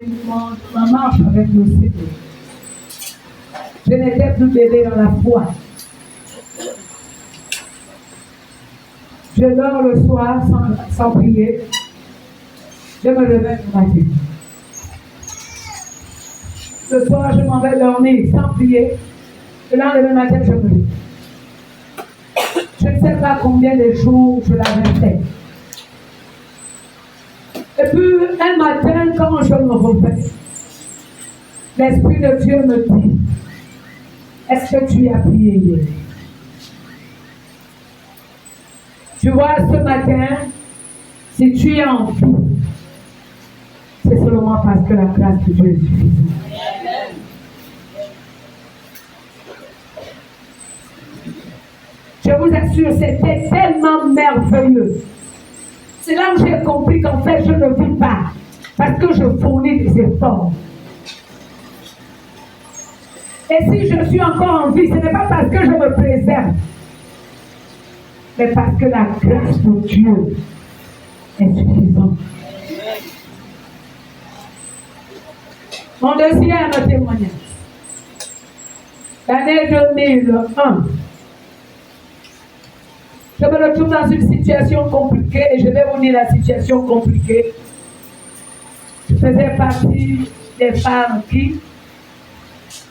Ma marche avec le Seigneur. Je n'étais plus bébé dans la foi. Je dors le soir sans prier. Je me levais le matin. Le soir, je m'en vais dormir sans prier. Le lendemain matin, je me lève. Je ne sais pas combien de jours je l'avais fait. Et puis, un matin, quand je me réveille, l'Esprit de Dieu me dit, est-ce que tu as prié hier? Tu vois, ce matin, si tu es en vie, c'est seulement parce que la grâce de Dieu est suffisante. Je vous assure, c'était tellement merveilleux. C'est là où j'ai compris qu'en fait, je ne vis pas parce que je fournis des efforts. Et si je suis encore en vie, ce n'est pas parce que je me préserve, mais parce que la grâce de Dieu est suffisante. Mon deuxième témoignage. L'année 2001. Je me retrouve dans une situation compliquée et je vais vous dire la situation compliquée. Je faisais partie des femmes qui,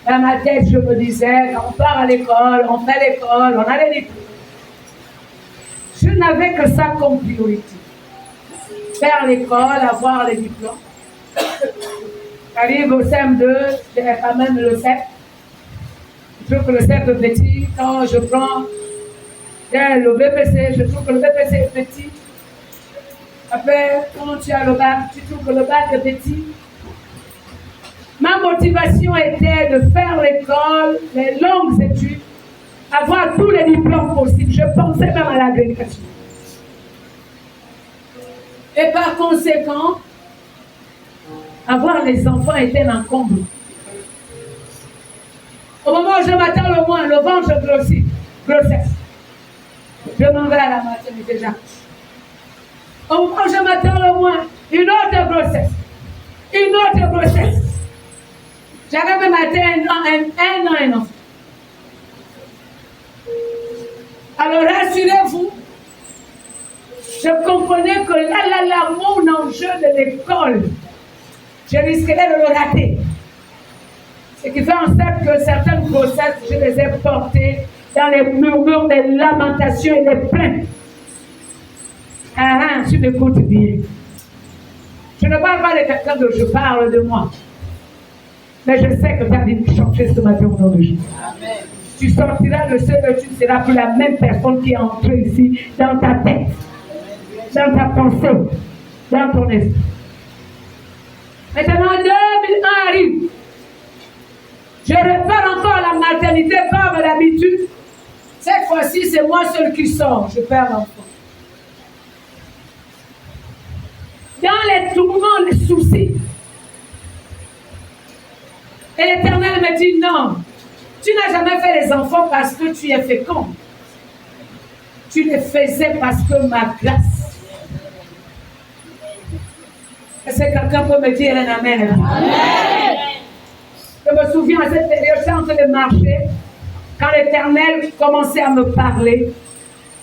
dans ma tête, je me disais, quand on part à l'école, on fait l'école, on a les diplômes. Je n'avais que ça comme priorité. Faire l'école, avoir les diplômes. J'arrive au CM2, je n'ai pas même le CEP. Je trouve que le CEP est petit. Quand je prends le BPC, je trouve que le BPC est petit. Après, quand tu as le bac, tu trouves que le bac est petit. Ma motivation était de faire l'école, les longues études, avoir tous les diplômes possibles. Je pensais même à l'agrégation. Et par conséquent, avoir les enfants était un comble. Au moment où je m'attends le moins, le ventre grossit, grossesse. Je m'en vais à la maternité déjà. Au moment où je m'attends le moins, une autre grossesse. Une autre grossesse. J'avais même atteint un enfant. Alors rassurez-vous, je comprenais que là, mon enjeu de l'école, je risquerais de le rater. Ce qui fait en sorte que certaines grossesses, je les ai portées dans les murmures des lamentations et des plaintes. Tu m'écoutes bien. Je ne parle pas de quelqu'un dont je parle de moi. Mais je sais que tu as dû changer ce matin au nom de Jésus. Amen. Tu sortiras de ce que tu ne seras plus la même personne qui est entrée ici dans ta tête, dans ta pensée, dans ton esprit. Maintenant, 2001 arrive. Je repars encore à la maternité comme d'habitude. Cette fois-ci, c'est moi seul qui sors. Je perds l'enfant. Dans les tourments, les soucis. Et l'Éternel me dit, non, tu n'as jamais fait les enfants parce que tu es fécond. Tu les faisais parce que ma grâce. Est-ce que quelqu'un peut me dire un amen? Amen. Je me souviens à cette période, j'étais en train de marcher. Quand l'Éternel commençait à me parler,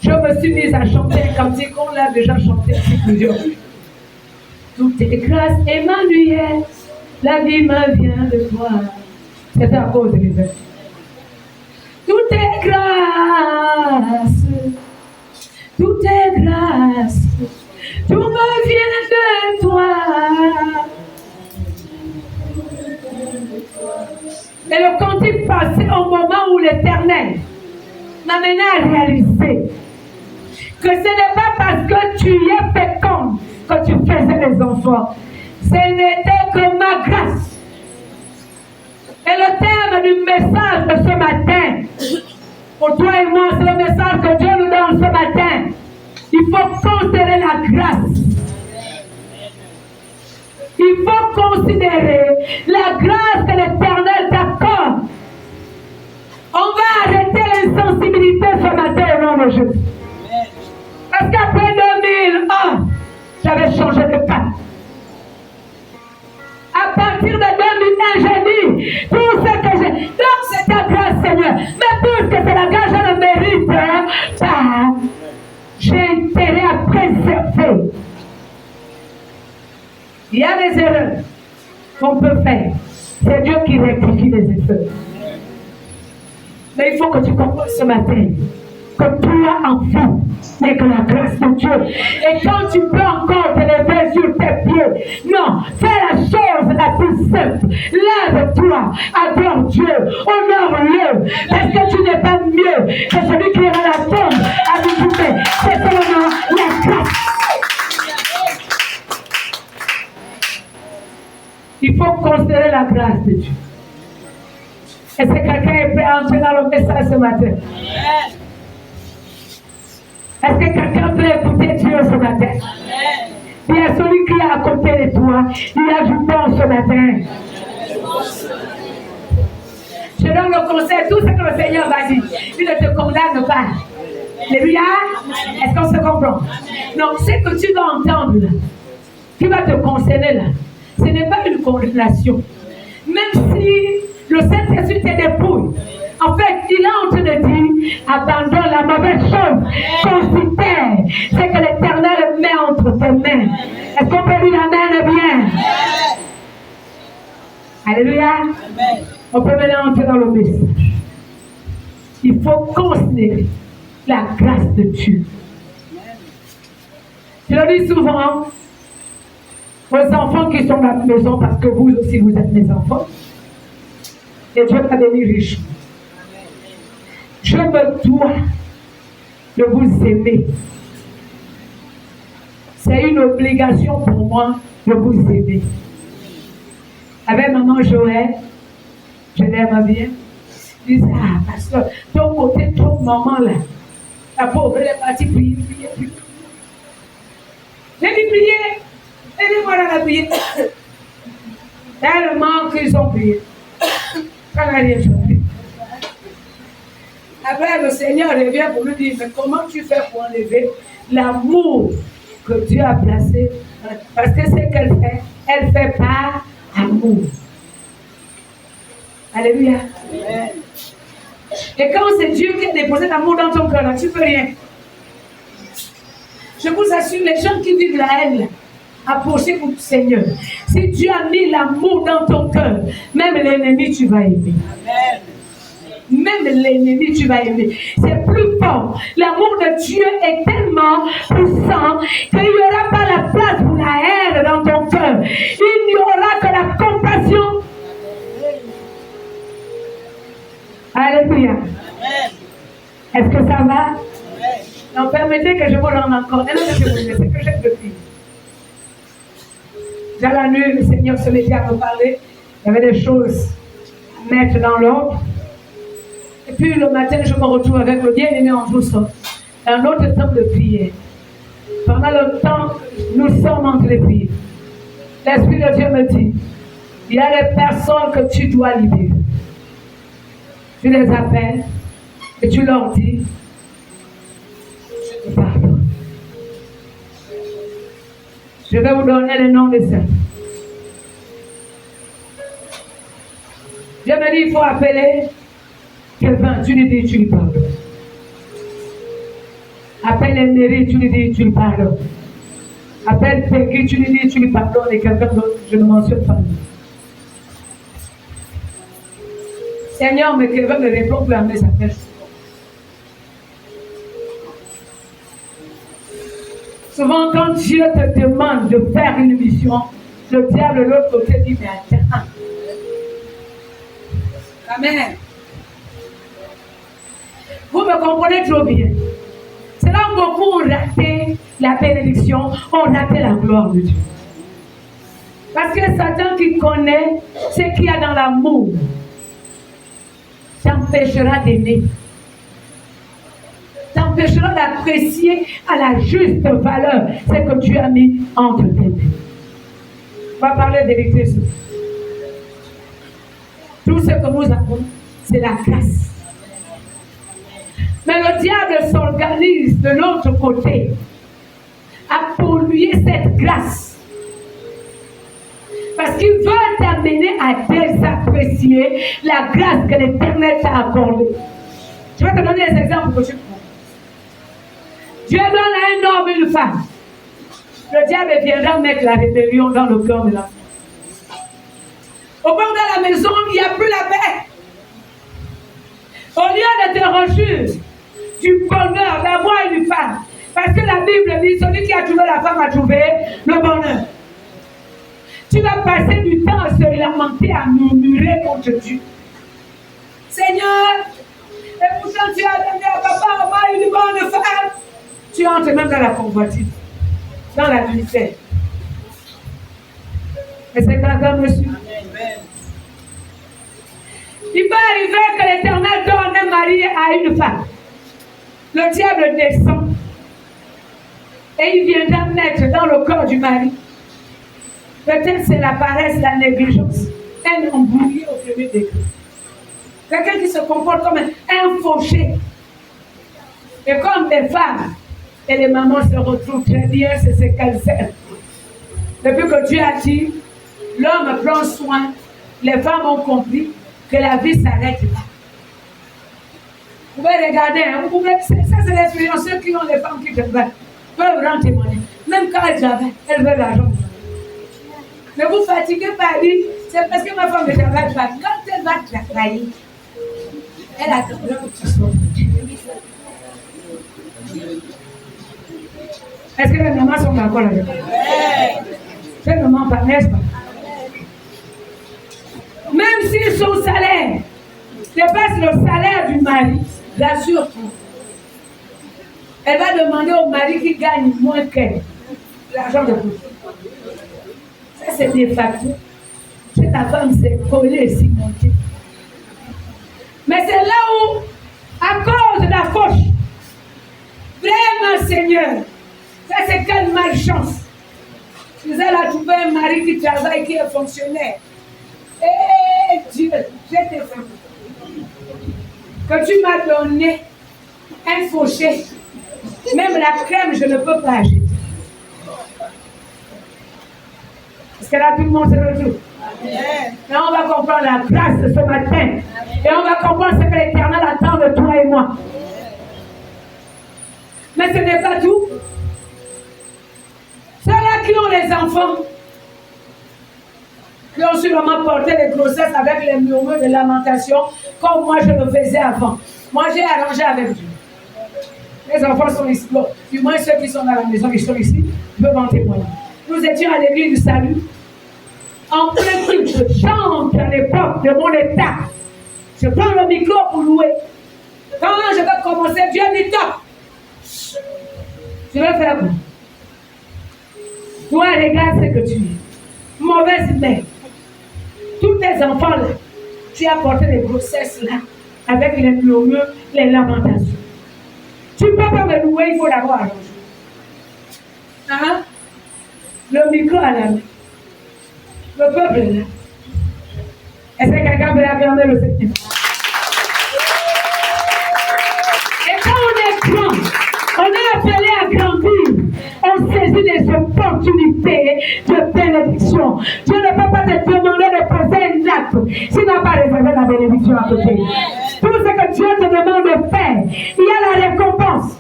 je me suis mise à chanter un cantique qu'on l'a déjà chanté depuis plusieurs fois. Tout est grâce, Emmanuel. La vie me vient de toi. C'est à cause de l'hiver. Tout est grâce. Tout est grâce. Tout me vient de toi. Et le cantique passait au moment où l'Éternel m'amenait à réaliser que ce n'est pas parce que tu es fécond que tu faisais les enfants. Ce n'était que ma grâce. Et le thème du message de ce matin, pour toi et moi, c'est le message que Dieu nous donne ce matin. Il faut considérer la grâce. Il faut considérer la grâce que l'Éternel t'accorde. On va arrêter l'insensibilité ce matin au nom de Jésus. Parce qu'après 2001, j'avais changé de cap. À partir de 2001, j'ai dit tout ce que j'ai. Donc c'est ta grâce, Seigneur. Mais puisque c'est la grâce, je ne mérite pas. J'ai intérêt à préserver. Il y a des erreurs qu'on peut faire. C'est Dieu qui rectifie les erreurs. Mais il faut que tu comprennes ce matin que toi en vie n'est que la grâce de Dieu. Et quand tu peux encore te lever sur tes pieds, non, fais la chose la plus simple. Lève-toi, adore Dieu, honore-le, parce que tu n'es pas mieux que celui qui est dans la tombe à visiter. C'est seulement la grâce. Il faut considérer la grâce de Dieu. Est-ce que quelqu'un est prêt à entrer dans le message ce matin? Est-ce que quelqu'un peut écouter Dieu ce matin? Il y a celui qui est à côté de toi. Il y a du bon ce matin. Je donne le conseil, tout ce que le Seigneur va dire. Il ne te condamne pas. Alléluia. Est-ce qu'on se comprend? Donc, ce que tu vas entendre là, qui va te concerner là, ce n'est pas une condamnation. Même si le Saint-Esprit te dépouille, en fait, il est en train de dire, abandonne la mauvaise chose, considère ce que l'Éternel met entre tes mains. Est-ce qu'on peut dire amen bien? Alléluia. Amen. On peut maintenant entrer dans le message. Il faut considérer la grâce de Dieu. Je le dis souvent aux enfants qui sont dans la maison, parce que vous aussi vous êtes mes enfants. Et Dieu m'a béni riche. Je me dois de vous aimer. C'est une obligation pour moi de vous aimer. Avec maman Joël, je l'aime bien. Je dis, ah, pasteur, ton côté, ton maman là, la pauvre, elle est partie prier. J'ai dit prier, aidez-moi dans la prière. Tellement qu'ils ont prié. Quand elle est changée. Après, le Seigneur revient pour lui dire, mais comment tu fais pour enlever l'amour que Dieu a placé? Parce que ce qu'elle fait par amour. Alléluia. Amen. Et quand c'est Dieu qui a déposé l'amour dans ton cœur, là, tu ne peux rien. Je vous assure, les gens qui vivent la haine, approchez-vous du Seigneur. Si Dieu a mis l'amour dans ton cœur, même l'ennemi, tu vas aimer. Amen. Même l'ennemi, tu vas aimer. C'est plus fort. L'amour de Dieu est tellement puissant qu'il n'y aura pas la place pour la haine dans ton cœur. Il n'y aura que la compassion. Alléluia. Est-ce que ça va? Non, permettez que je vous rende encore. C'est que j'aime de dire. Dans la nuit, le Seigneur se mettait à me parler. Il y avait des choses à mettre dans l'ordre. Et puis le matin, je me retrouve avec le bien-aimé en douceur. Un autre temps de prière. Pendant le temps, nous sommes en train de prier. L'Esprit de Dieu me dit, il y a des personnes que tu dois libérer. Tu les appelles et tu leur dis, je te pardonne. Je vais vous donner le nom de ça. Je me dis, il faut appeler quelqu'un, tu lui dis, tu lui pardonnes. Appelle les mairies, tu lui dis, tu lui pardonnes. Appelle Peggy, tu lui dis, tu lui pardonnes, et quelqu'un d'autre, je ne mentionne pas. Seigneur, mais quelqu'un me répond pour amener sa tête. Souvent, quand Dieu te demande de faire une mission, le diable de l'autre côté dit, mais attends. Amen. Vous me comprenez trop bien. C'est là où beaucoup ont raté la bénédiction, ont raté la gloire de Dieu. Parce que Satan qui connaît ce qu'il y a dans l'amour t'empêchera d'aimer. T'empêchera d'apprécier à la juste valeur ce que Dieu a mis entre tes mains. On va parler de l'église. Tout ce que nous avons, c'est la grâce. Mais le diable s'organise de l'autre côté à polluer cette grâce. Parce qu'il veut t'amener apprécier la grâce que l'Éternel t'a accordée. Je vais te donner des exemples que tu prends. Dieu donne à un homme et une femme. Le diable viendra mettre la rébellion dans le cœur de l'enfant. Au bord de la maison, il n'y a plus la paix. Au lieu de te refuser du bonheur d'avoir une femme, parce que la Bible dit, celui qui a trouvé la femme a trouvé le bonheur. Tu vas passer du temps à se lamenter, à murmurer contre Dieu. Seigneur, et pourtant tu as donné à papa, maman une bonne femme. Tu entres même dans la convoitise, dans la misère. Et c'est quelqu'un, monsieur. Il va arriver que l'Éternel donne un mari à une femme. Le diable descend et il viendra mettre dans le corps du mari. Peut-être c'est la paresse, la négligence, un embrouillé au premier degré. Quelqu'un qui se comporte comme un fauché. Et comme des femmes et les mamans se retrouvent très bien, c'est ce qu'elles aiment. Depuis que Dieu a dit, l'homme prend soin, les femmes ont compris que la vie s'arrête là. Vous pouvez regarder, hein, ça c'est l'expérience, ceux qui ont les femmes qui travaillent peuvent rendre témoigner. Même quand elles travaillent, elles veulent l'argent. Ne vous fatiguez pas, dit, c'est parce que ma femme ne travaille pas. Quand elle va travailler, elle attendra que tu sois. Est-ce que les mamans sont d'accord avec moi? Je ne mens pas, n'est-ce pas? Même si son salaire dépasse le salaire du mari, rassure-toi. Elle va demander au mari qui gagne moins qu'elle l'argent de plus. Ça, c'est des facteurs. Cette femme s'est collée et cimentée. Mais c'est là où, à cause de la fauche, vraiment, Seigneur, ça c'est quelle malchance. Vous allez trouver un mari qui travaille, qui est fonctionnaire. Et Dieu, je te fais que tu m'as donné un fauché. Même la crème, je ne peux pas acheter. Parce que là, tout le monde se retrouve. Et on va comprendre la grâce de ce matin. Et on va comprendre ce que l'Éternel attend de toi et moi. Mais ce n'est pas tout. Ceux-là qui ont les enfants, qui ont sûrement porté les grossesses avec les murmures de lamentation, comme moi je le faisais avant. Moi j'ai arrangé avec Dieu. Les enfants sont ici. Bon, du moins ceux qui sont dans la maison, qui sont ici, peuvent en témoigner. Nous étions à l'église du salut. En plein truc, je chante à l'époque de mon état. Je prends le micro pour louer. Quand je vais commencer, Dieu dit top. Je vais faire quoi? Toi, regarde ce que tu es. Mauvaise mère. Tous tes enfants là, tu as porté les grossesses là, avec les murmures, les lamentations. Tu ne peux pas me louer, il faut d'abord arranger. Hein? Le micro à la main. Le peuple est là. Est-ce que quelqu'un veut acclamer le Seigneur? Et quand on est grand, on est appelé à grandir. On saisit les opportunités de bénédiction. Dieu ne peut pas te demander de poser un acte s'il n'a pas réservé la bénédiction à côté. Tout ce que Dieu te demande de faire, il y a la récompense.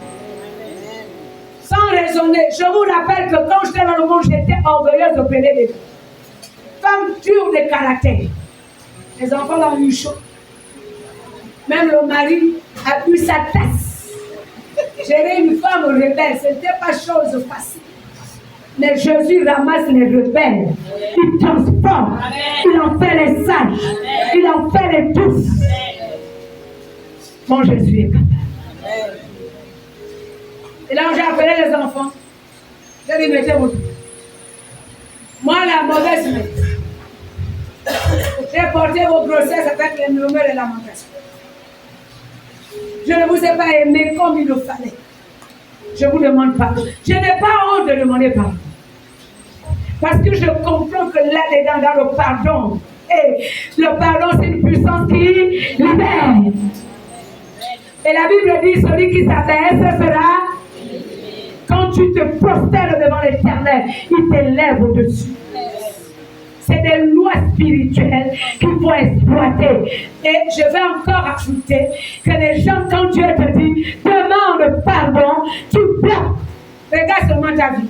Sans raisonner, je vous rappelle que quand j'étais dans le monde, j'étais orgueilleuse de plaider les femmes. Femme dure de caractère. Les enfants l'ont eu chaud. Même le mari a bu sa tasse. Gérer une femme rebelle, ce n'était pas chose facile. Mais Jésus ramasse les rebelles. Il transforme. Il en fait les sages. Il en fait les douces. Mon Jésus est capable. Et là, j'ai appelé les enfants. J'ai dit, mettez-vous. Moi, la mauvaise mère. J'ai porté vos grossesses avec les murmures et lamentations. Je ne vous ai pas aimé comme il le fallait. Je vous demande pardon. Je n'ai pas honte de demander pardon. Parce que je comprends que là-dedans, dans le pardon, et le pardon, c'est une puissance qui libère. Et la Bible dit, celui qui s'abaisse sera, quand tu te prosternes devant l'Éternel, il t'élève au-dessus. c'est des lois spirituelles qu'il faut exploiter. Et je vais encore ajouter que les gens, quand Dieu te dit, demande pardon, tu bloques. Regarde seulement ta vie.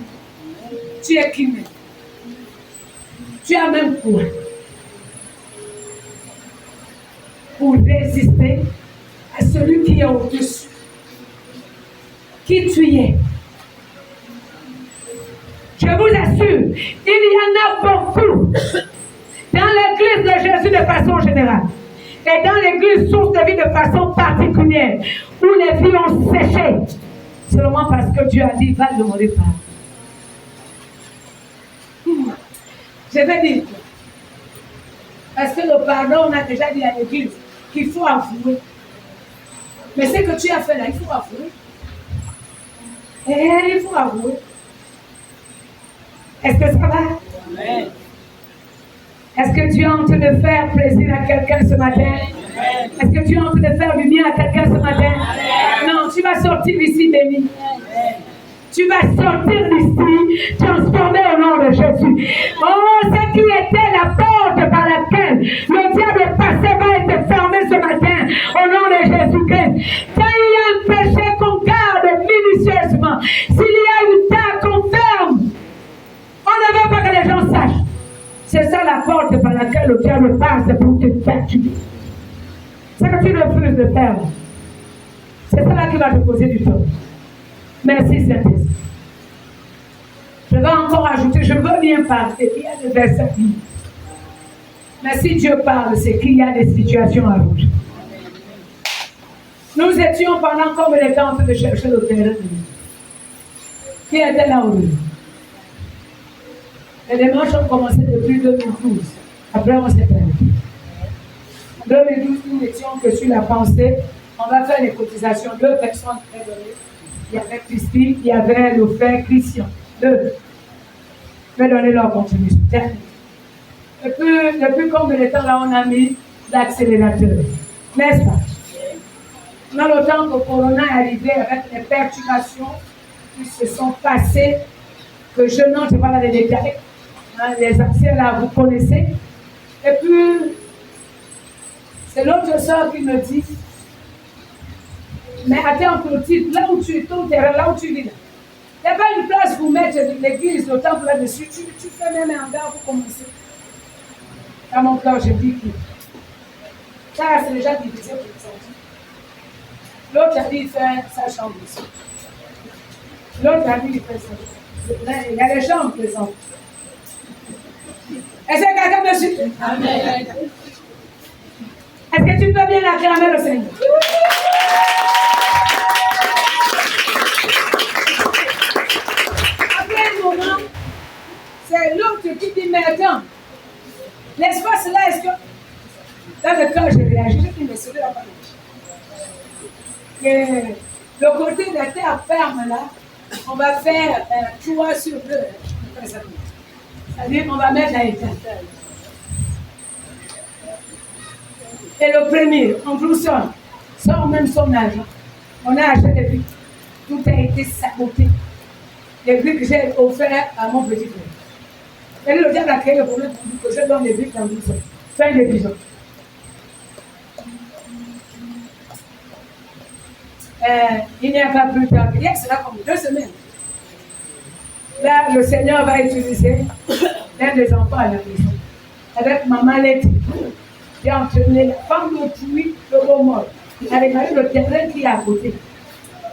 Tu es qui même? Tu as même quoi pour résister à celui qui est au-dessus? Qui tu es? Je vous assure, il y en a beaucoup dans l'église de Jésus de façon générale et dans l'église source de vie de façon particulière où les vies ont séché seulement parce que Dieu a dit va demander pardon. Je vais dire parce que le pardon, on a déjà dit à l'église qu'il faut avouer. Mais ce que tu as fait là, il faut avouer. Et il faut avouer. Est-ce que ça va? Amen. Est-ce que tu es en train de faire plaisir à quelqu'un ce matin? Amen. Est-ce que tu es en train de faire du bien à quelqu'un ce matin? Amen. Non, tu vas sortir ici béni. Amen. Tu vas sortir d'ici transformé au nom de Jésus. Oh, ce qui était la porte par laquelle le diable passait va être fermé ce matin au nom de Jésus-Christ. Quand il y a un péché qu'on garde minutieusement, s'il y a une tare qu'on ferme, on ne veut pas que les gens sachent. C'est ça la porte par laquelle le diable passe pour te perturber. C'est que tu refuses de faire. C'est ça là qui va te poser du tort. Merci Saint-Esprit. Je vais encore ajouter, je veux bien parler. Il y a des versets. Mais si Dieu parle, c'est qu'il y a des situations à rouge. Nous étions pendant combien de temps en train de chercher le terrain? Qui était là-haut? Les démarches ont commencé depuis 2012. Après, on s'est perdu. En 2012, nous n'étions que sur la pensée. On va faire les cotisations. 2 personnes très données. Il y avait Christine, il y avait le frère Christian. 2. Je vais donner leur contribution. Depuis combien de temps là on a mis l'accélérateur? N'est-ce pas? Dans le temps que le corona est arrivé avec les perturbations qui se sont passées, que je n'entre pas dans les détails, les accès là vous connaissez. Et puis, c'est l'autre soeur qui me dit, mais attends, Clotilde, là où tu es, ton terrain, là où tu vis là, il n'y a pas une place pour mettre l'église, le temple là-dessus. Tu fais même un hangar pour commencer. Dans mon cœur, je dis que ça, c'est déjà divisé pour les sortir. L'autre a dit, il fait sa chambre ici. L'autre a dit, il fait sa chambre. Il y a les chambres présentes. Est-ce que quelqu'un me suit? Amen. Est-ce que tu peux bien acclamer le Seigneur? Après un moment, c'est l'autre qui dit, mais attends, l'espace là, est-ce que... Dans le cœur, j'ai réagi, j'ai dit, mais c'est de la parole. Que le côté de la terre ferme là, on va faire 3 sur 2. C'est-à-dire qu'on va mettre la étape. Et le premier, en plus ça, sans même son argent, on a acheté des briques. Tout a été saboté. Les briques que j'ai offertes à mon petit frère. Et le diable a créé le problème pour que je donne les briques dans une seule. Fin d'épisode. Il n'y a pas plus tard. Il y a cela comme 2 semaines. Là, le Seigneur va utiliser l'un des enfants à la maison. Avec maman Letty. J'ai entraîné la femme d'autrui, le bon mort. Avec le terrain qui est à côté.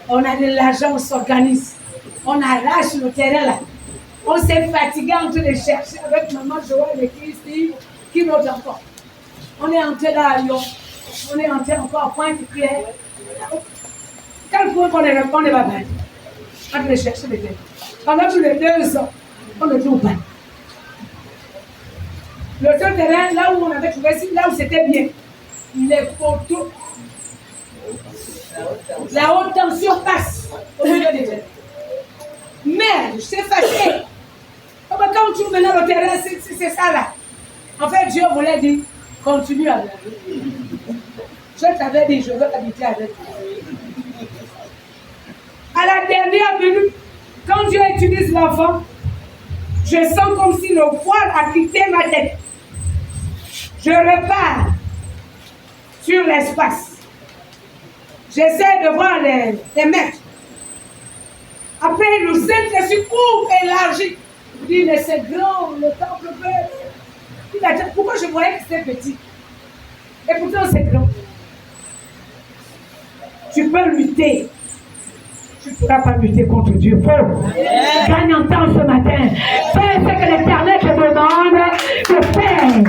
On a de l'argent, on s'organise. On arrache le terrain là. On s'est fatigué en train de chercher avec maman Joël et Christine, qui nous encore. On est entré là à Lyon. On est entré encore à Pointe-Claire. Quel point qu'on est pas mal. On va chercher le terrain. Pendant tous les 2 ans, on ne trouve pas. Le seul terrain, là où on avait trouvé, là où c'était bien, les poteaux, la haute tension passe au milieu des terrains. Merde, je suis fâché. Quand on trouve maintenant le terrain, c'est ça là. En fait, Dieu voulait dire, continue à vivre. Je t'avais dit, je veux habiter avec toi. À la dernière minute, quand Dieu utilise l'enfant, Je sens comme si le voile a quitté ma tête. Je repars sur l'espace. J'essaie de voir les maîtres. Après, le Saint-Esprit ouvre, élargit. Je dis, mais c'est grand, le temple peut. Pourquoi je voyais que c'était petit? Et pourtant, c'est grand. Tu peux lutter. Tu ne pourras pas lutter contre Dieu. Faut gagner en temps ce matin. Fais ce que l'Éternel te demande de faire.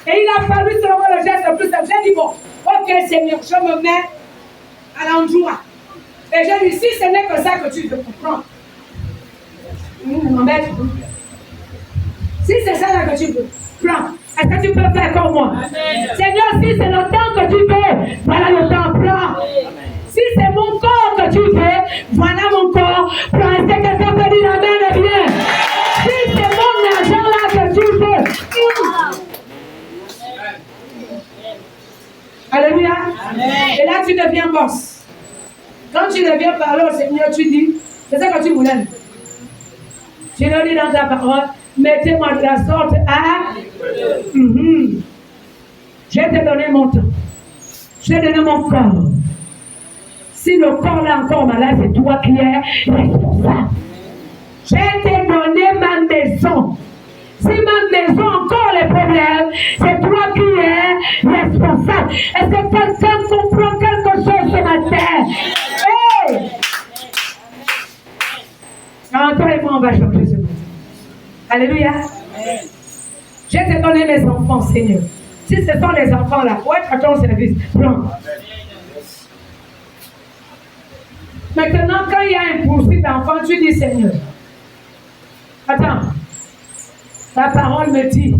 Et il a fallu seulement le geste le plus simple. J'ai dit, bon, ok Seigneur, je me mets à l'endroit. Et j'ai dit, si ce n'est que ça que tu veux comprendre, si c'est ça là que tu veux, prends. Est-ce que tu peux faire comme moi? Amen. Seigneur, si c'est le temps que tu veux, voilà le temps, prends. Si c'est mon corps que tu veux, voilà mon corps, prends. Est-ce que quelqu'un peut dire amen et bien? Si c'est mon argent là que tu veux, alléluia. Et là, tu deviens boss. Quand tu deviens parler au Seigneur, tu dis, c'est ça que tu voulais. Tu le dis dans ta parole, mettez-moi de la sorte à... Je t'ai donné mon temps. Je t'ai donné mon corps. Si le corps là encore malade, c'est toi qui es responsable. Je t'ai donné ma maison. Si ma maison a encore les problèmes, c'est toi qui es responsable. Est-ce que quelqu'un comprend quelque chose ce matin? Hey! Alors toi et moi, on va changer ce matin. Alléluia. Je t'ai donné mes enfants, Seigneur. Si ce sont les enfants là, pour être à ton service, prends. Maintenant, quand il y a une poursuite d'enfants, tu dis Seigneur. Attends. La parole me dit,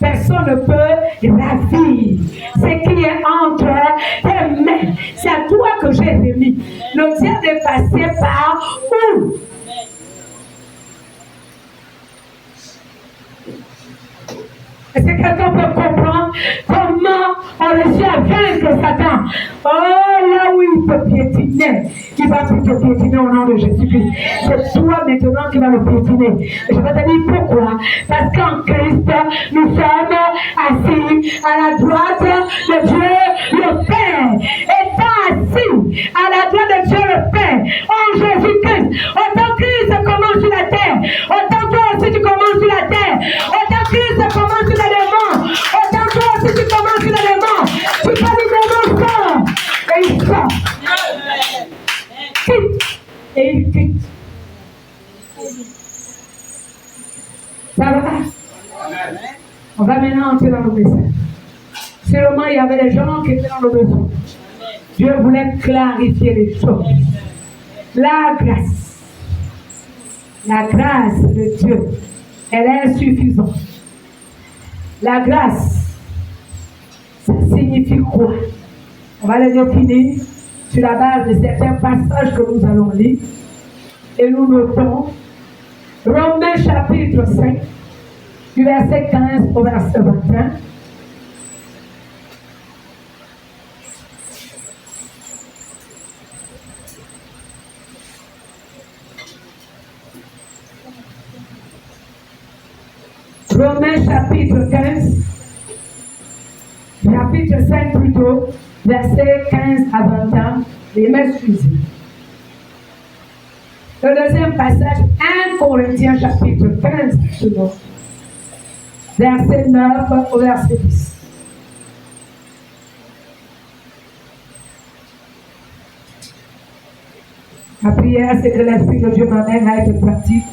personne ne peut ravir ce qui est entre tes mains. C'est à toi que j'ai remis. Le diable est passé par où? Est-ce que quelqu'un peut comprendre comment on réussit à vaincre Satan? Oh, là où il peut piétiner, il va te piétiner au nom de Jésus-Christ. C'est toi maintenant qui vas le piétiner. Et je vais te dire pourquoi. Parce qu'en Christ, nous sommes assis à la droite de Dieu le Père. Étant assis à la droite de Dieu le Père, en Jésus-Christ, autant Christ commence sur la terre, autant toi aussi tu commences sur la terre, autant Christ commence sur la l'élément. Autant toi aussi tu commences sur l'élément. Tu peux lui donner ça. Et il sort. Quitte. Et il quitte. Ça va? On va maintenant entrer dans le message. Seulement, il y avait des gens qui étaient dans le besoin. Dieu voulait clarifier les choses. La grâce de Dieu, elle est insuffisante. La grâce, ça signifie quoi? On va le définir sur la base de certains passages que nous allons lire. Et nous notons Romains chapitre 5, du verset 15 au verset 21. Romains chapitre 15, chapitre 5 plutôt, verset 15 à 21, les mêmes sujets. Le deuxième passage, 1 Corinthiens chapitre 15, verset 9 au verset 10. Ma prière, c'est que l'Esprit de Dieu m'amène à être pratique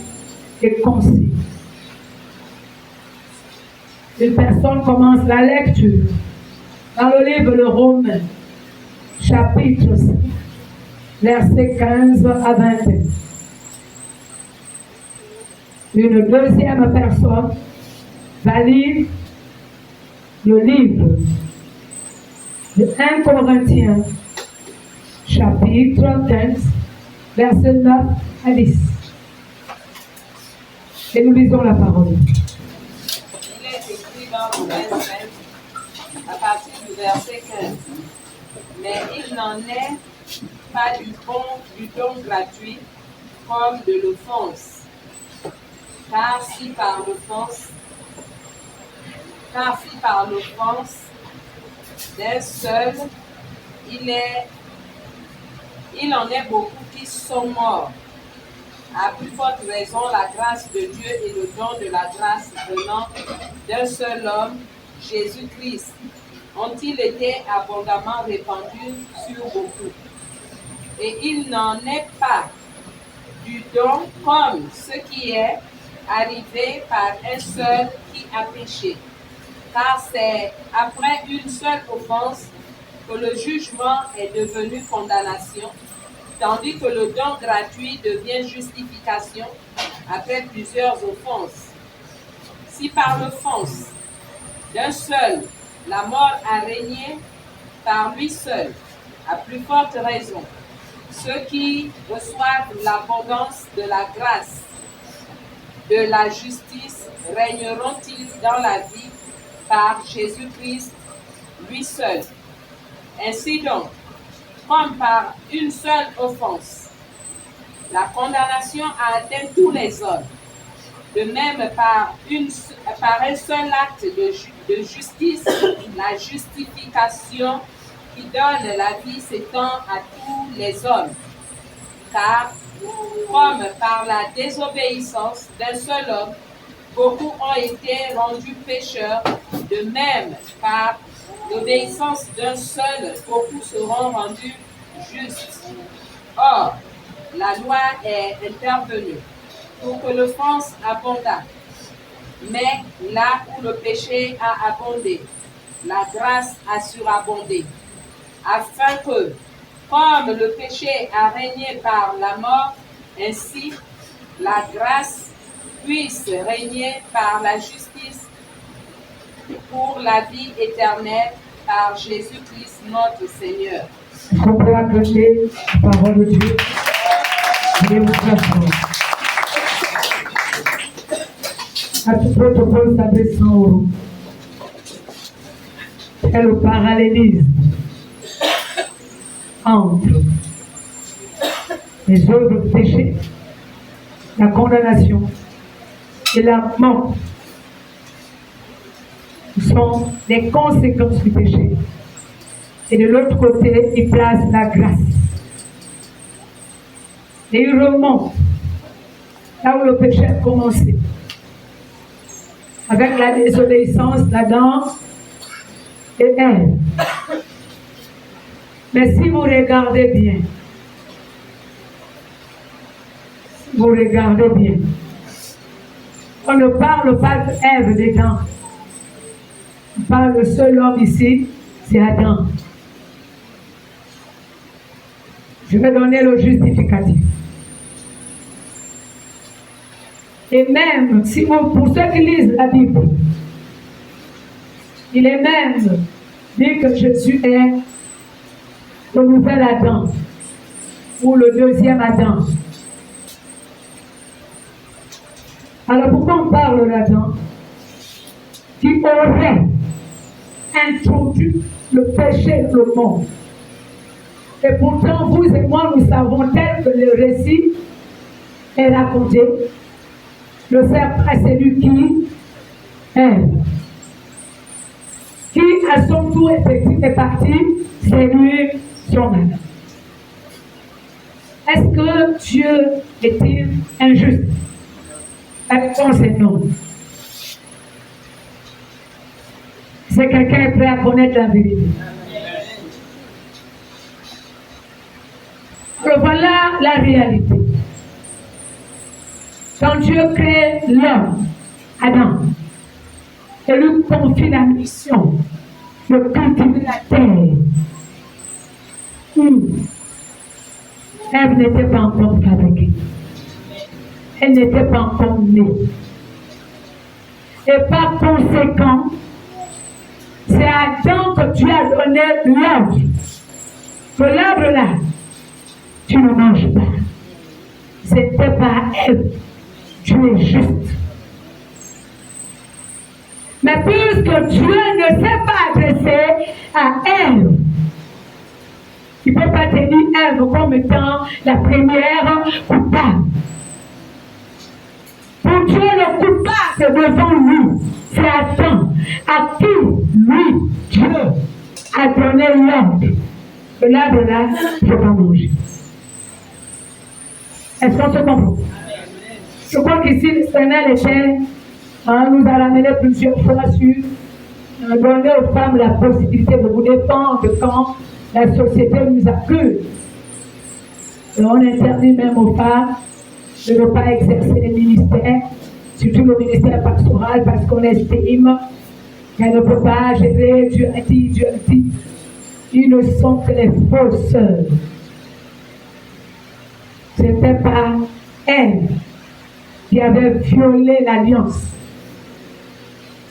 et concis. Une personne commence la lecture dans le livre de Romains, chapitre 5, verset 15 à 21. Une deuxième personne va lire le livre de 1 Corinthiens, chapitre 15, verset 9 à 10. Et nous lisons la parole. Romains 5, à partir du verset 15. Mais il n'en est pas du don gratuit comme de l'offense. Car si par l'offense d'un seul, il en est beaucoup qui sont morts. À plus forte raison, la grâce de Dieu et le don de la grâce venant d'un seul homme, Jésus-Christ, ont-ils été abondamment répandus sur beaucoup. Et il n'en est pas du don comme ce qui est arrivé par un seul qui a péché. Car c'est après une seule offense que le jugement est devenu condamnation, tandis que le don gratuit devient justification après plusieurs offenses. Si par l'offense d'un seul, la mort a régné par lui seul, à plus forte raison, ceux qui reçoivent l'abondance de la grâce, de la justice, régneront-ils dans la vie par Jésus-Christ, lui seul. Ainsi donc, comme par une seule offense, la condamnation a atteint tous les hommes, de même par un seul acte de justice, la justification qui donne la vie s'étend à tous les hommes. Car, comme par la désobéissance d'un seul homme, beaucoup ont été rendus pécheurs, de même par l'obéissance d'un seul, beaucoup seront rendus justes. Or, la loi est intervenue pour que l'offense abondât. Mais là où le péché a abondé, la grâce a surabondé, afin que, comme le péché a régné par la mort, ainsi la grâce puisse régner par la justice pour la vie éternelle par Jésus-Christ notre Seigneur. On peut acclamer la parole de Dieu. Veuillez vous asseoir. À tout protocole s'adressant au et le parallélisme entre les œuvres de péché, la condamnation et la mort sont les conséquences du péché. Et de l'autre côté, il place la grâce. Et il remonte là où le péché a commencé. Avec la désobéissance d'Adam et Ève. Mais si vous regardez bien, on ne parle pas d'Ève dedans. On parle de seul homme ici, c'est Adam. Je vais donner le justificatif. Et même, si vous, pour ceux qui lisent la Bible, il est même dit que Jésus est le nouvel Adam, ou le deuxième Adam. Alors pourquoi on parle d'Adam qui aurait introduit le péché dans le monde? Et pourtant, vous et moi, nous savons tel que le récit est raconté. Le serpent a séduit qui? Ève. Qui à son tour est parti séduire son âme. Est-ce que Dieu est-il injuste? La réponse est non. C'est quelqu'un est prêt à connaître la vérité. Alors voilà la réalité. Quand Dieu crée l'homme, Adam, et lui confie la mission de cultiver la terre, Ève n'était pas encore fabriquée. Elle n'était pas encore née. Et par conséquent, c'est à Adam que Dieu a donné l'ordre. Que l'arbre là, tu ne manges pas. C'était pas Ève. Dieu est juste. Mais puisque Dieu ne s'est pas adressé à Ève, il ne peut pas tenir Ève comme étant la première coupable. Pour Dieu le coupable devant lui, c'est Adam, à qui lui, Dieu, a donné l'ordre. Et là, de là, je ne vais pas manger. Est-ce qu'on se comprend? Je crois qu'ici, le Seigneur nous a ramené plusieurs fois sur donner aux femmes la possibilité de vous défendre quand la société nous accuse. Et on interdit même aux femmes de ne pas exercer les ministères, surtout le ministère pastoral, parce qu'on estime qu'elle ne peut pas gérer. Dieu a dit. Ils ne sont que les fausses sœurs. Ce n'était pas elle qui avait violé l'alliance.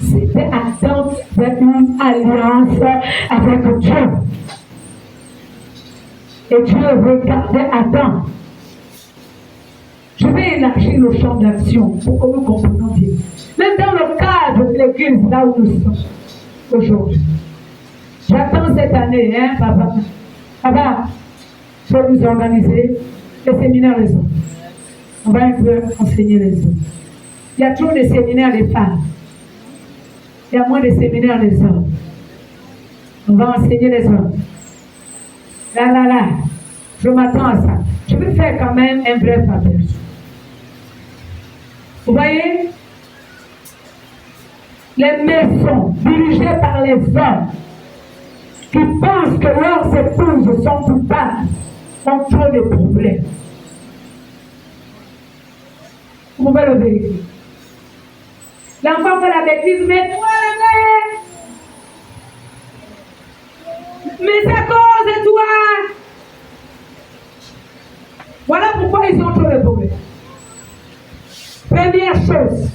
C'était Adam qui avait une alliance avec Dieu. Et Dieu regardait Adam. Je vais élargir le champ d'action pour que nous comprenions bien. Même dans le cadre de l'église, là où nous sommes aujourd'hui. J'attends cette année, hein, papa. Papa, je vais nous organiser les séminaires les hommes. On va un peu enseigner les hommes. Il y a toujours des séminaires des femmes. Il y a moins de séminaires des hommes. On va enseigner les hommes. Là, je m'attends à ça. Je vais faire quand même un bref aperçu. Vous voyez, les maisons dirigées par les hommes qui pensent que leurs épouses sont coupables ont trop de problèmes. Vous pouvez le vérifier. L'enfant fait la bêtise, mais toi, mais c'est à cause de toi. Voilà pourquoi ils ont trop de problèmes. Première chose,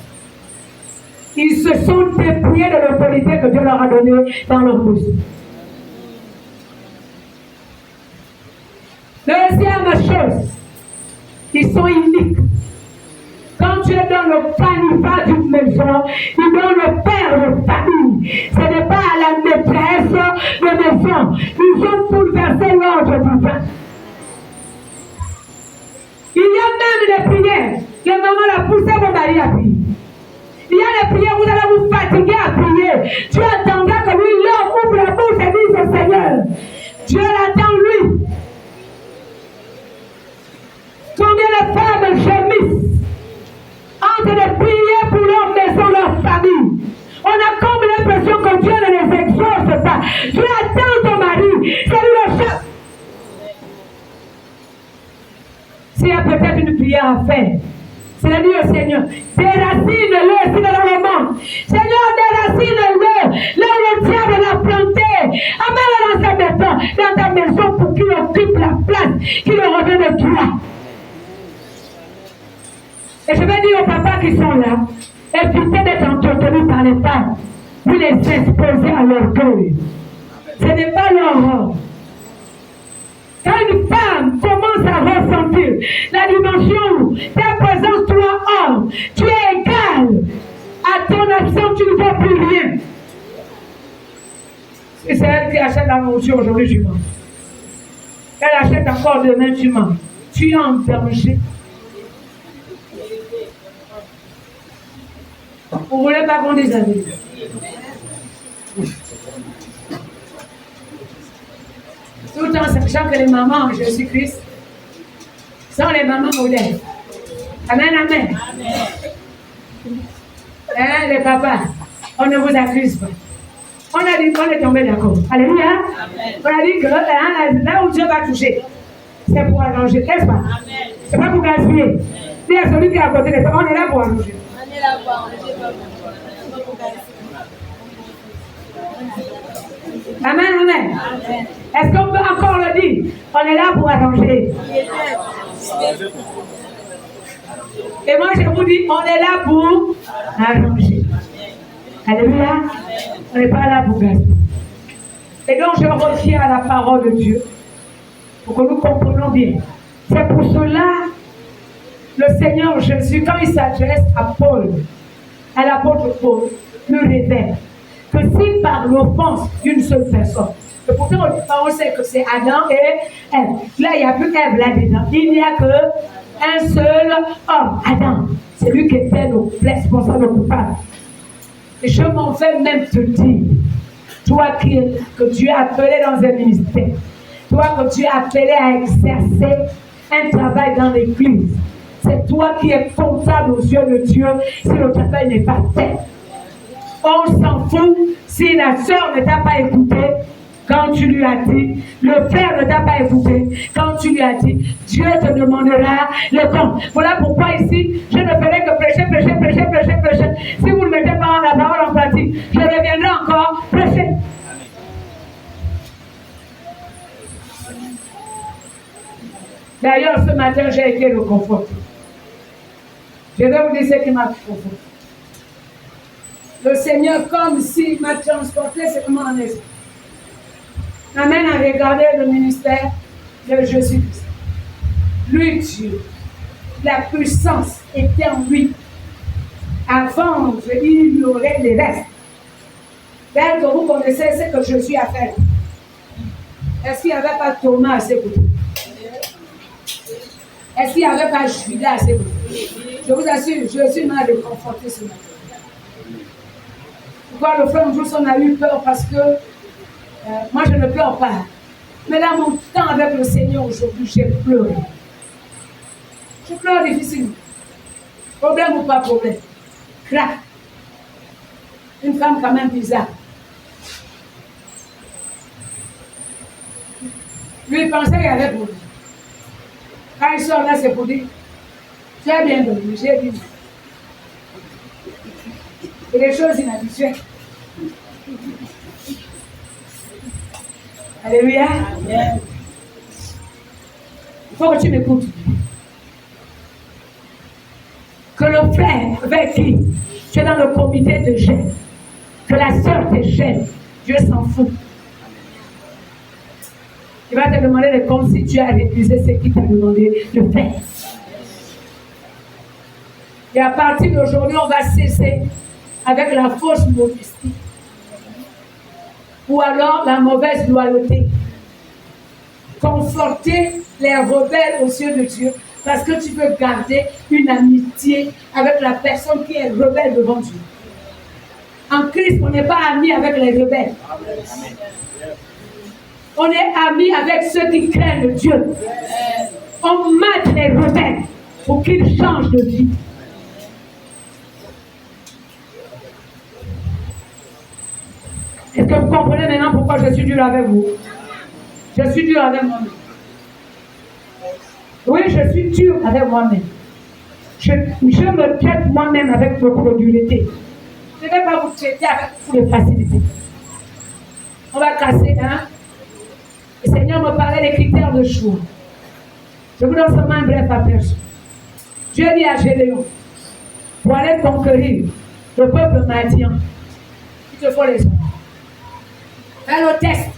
ils se sont dépouillés de l'autorité que Dieu leur a donnée dans leur bouche. Deuxième chose, ils sont iniques. Quand tu es dans le canevas d'une maison, ils donnent le père de famille. Ce n'est pas à la maîtresse de maison. Ils ont bouleversé l'ordre divin. Il y a même des prières. Les mamans la poussent vos maris à prier. Il y a des prières, vous allez vous fatiguer à prier. Dieu attendra que lui, l'homme ouvre la bouche et dise au Seigneur. Dieu l'attend lui. Combien de femmes gémissent en train de prier pour leur maison, leur famille. On a comme l'impression que Dieu ne les exauce pas. Dieu attend ton mari. C'est lui le chef. S'il y a peut-être une prière à faire, c'est de dire au Seigneur, déracine-le, c'est dans le monde. Seigneur, déracine-le. Là où le diable l'a planté, amène-le dans sa maison, dans ta maison pour qu'il occupe la place qui lui revient de toi. Et je vais dire aux papas qui sont là, évitez d'être entretenus par les femmes. Vous les exposez à l'orgueil. Ce n'est pas leur rôle. Quand une femme commence à ressentir la dimension où ta présence, toi, homme, tu es égal à ton absence, tu ne vois plus rien. Et c'est elle qui achète la nourriture aujourd'hui, tu mens. Elle achète encore demain, tu mens. Tu es en danger. Vous ne voulez pas qu'on dise avec vous. Tout en sachant que les mamans en Jésus-Christ sont les mamans modèles. Amen, amen. Hein, les papas, on ne vous accuse pas. On a dit qu'on est tombé d'accord. Alléluia. On a dit que là où Dieu va toucher, c'est pour allonger, n'est-ce pas? C'est pas pour gaspiller. Il y a celui qui est à côté de toi, on est là pour allonger. On est là pour allonger. Amen, amen. Est-ce qu'on peut encore le dire? On est là pour arranger. Et moi, je vous dis, on est là pour arranger. Alléluia. On n'est pas là pour gaspiller. Et donc, je retiens à la parole de Dieu pour que nous comprenions bien. C'est pour cela, le Seigneur Jésus, quand il s'adresse à Paul, à l'apôtre Paul, le révèle que si par l'offense d'une seule personne, et pourtant on sait que c'est Adam et Ève. Là, il n'y a plus Ève là-dedans. Il n'y a qu'un seul homme, Adam. C'est lui qui était le responsable coupable. Et je m'en vais même te dire, toi que Dieu a appelé dans un ministère, toi que Dieu a appelé à exercer un travail dans l'église, c'est toi qui es comptable aux yeux de Dieu si le travail n'est pas fait. On s'en fout si la soeur ne t'a pas écouté quand tu lui as dit, le frère ne t'a pas écouté quand tu lui as dit, Dieu te demandera le compte. Voilà pourquoi ici, je ne ferai que prêcher. Si vous ne mettez pas la parole en pratique, je reviendrai encore prêcher. D'ailleurs, ce matin, j'ai été réconforté. Je vais vous dire ce qui m'a réconforté. Le Seigneur, comme s'il m'a transporté, c'est comment on est. M'amène à regarder le ministère de Jésus-Christ. Lui, Dieu, la puissance était en lui. Avant, il y aurait les restes. Tel que vous connaissez ce que Jésus a fait. Est-ce qu'il n'y avait pas Thomas à ses côtés? Est-ce qu'il n'y avait pas Judas à ses côtés? Je vous assure, Jésus m'a réconforté ce matin. Pourquoi le frère Jous, on a eu peur parce que moi je ne pleure pas. Mais là, mon temps avec le Seigneur aujourd'hui, j'ai pleuré. Je pleure difficilement. Problème ou pas problème. Crac. Une femme quand même bizarre. Lui, il pensait qu'il y avait pour lui. Quand il sort là, c'est pour dire, tu as bien dormi, j'ai dit. Et des choses inhabituelles. Alléluia. Amen. Il faut que tu m'écoutes. Que le frère avec qui tu es dans le comité de gêne, que la sœur te gêne, Dieu s'en fout. Il va te demander de compte si tu as réalisé ce qu'il t'a demandé de faire. Et à partir d'aujourd'hui, on va cesser avec la fausse modestie ou alors la mauvaise loyauté. Conforter les rebelles aux yeux de Dieu parce que tu veux garder une amitié avec la personne qui est rebelle devant Dieu. En Christ, on n'est pas amis avec les rebelles. On est amis avec ceux qui craignent Dieu. On mate les rebelles pour qu'ils changent de vie. Est-ce que vous comprenez maintenant pourquoi je suis dur avec vous? Je suis dur avec moi-même. Oui, je suis dur avec moi-même. Je me traite moi-même avec beaucoup de dureté. Je ne vais pas vous traiter avec beaucoup de facilité. On va casser, hein? Le Seigneur me parlait des critères de choix. Je vous donne seulement un bref aperçu. Dieu dit à Gédéon, pour aller conquérir le peuple Madian, il te faut les hommes. Fais le test.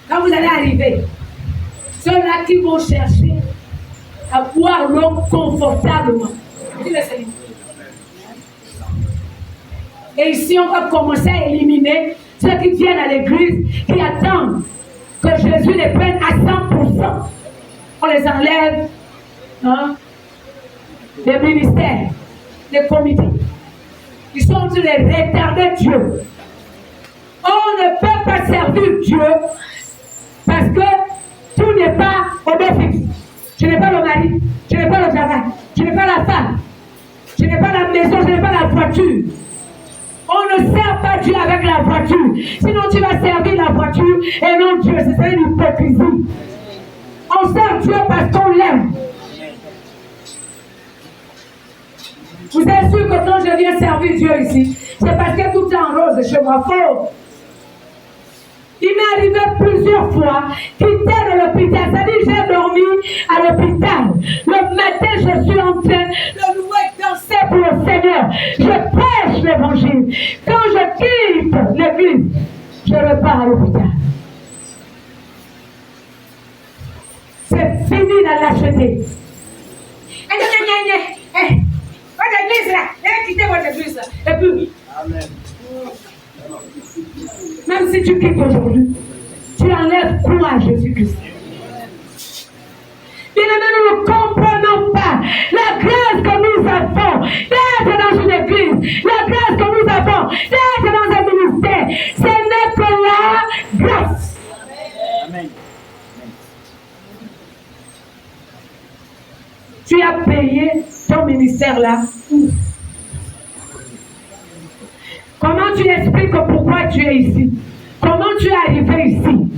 Quand vous allez arriver, ceux-là qui vont chercher à boire l'eau confortablement. Dis le Seigneur. Et ici, on va commencer à éliminer ceux qui viennent à l'église, qui attendent que Jésus les prenne à 100%. On les enlève, hein, des ministères, des comités. Ils sont en train de retarder Dieu. On ne peut pas servir Dieu parce que tout n'est pas au bénéfice. Je n'ai pas le mari, je n'ai pas le travail, je n'ai pas la femme, je n'ai pas la maison, je n'ai pas la voiture. On ne sert pas Dieu avec la voiture. Sinon tu vas servir la voiture et non Dieu. C'est ça une hypocrisie. On sert Dieu parce qu'on l'aime. Vous êtes sûr que quand je viens servir Dieu ici, c'est parce que tout est en rose chez moi. Faux. Il m'est arrivé plusieurs fois quitter l'hôpital. C'est-à-dire j'ai dormi à l'hôpital. Le matin, je suis en train de louer, danser pour le Seigneur. Je prêche l'évangile. Quand je quitte l'église, je repars à l'hôpital. C'est fini la lâcheté. Votre église là, quittez votre église là. Et puis, amen. Même si tu quittes aujourd'hui, tu enlèves quoi à Jésus-Christ? Bien aimé, nous ne comprenons pas la grâce que nous avons terre là. Comment tu expliques pourquoi tu es ici? Comment tu es arrivé ici?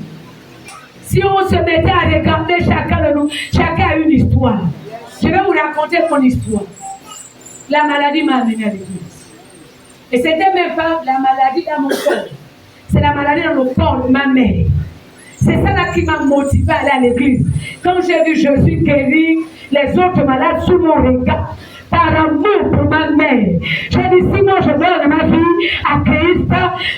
Si on se mettait à regarder chacun de nous, chacun a une histoire. Je vais vous raconter mon histoire. La maladie m'a amené à l'église. Et c'était même pas la maladie dans mon corps. C'est la maladie dans le corps de ma mère. C'est ça là qui m'a motivé à aller à l'église. Quand j'ai vu Jésus guérir les autres malades sous mon regard, par amour pour ma mère, j'ai dit si moi je donne ma vie à Christ,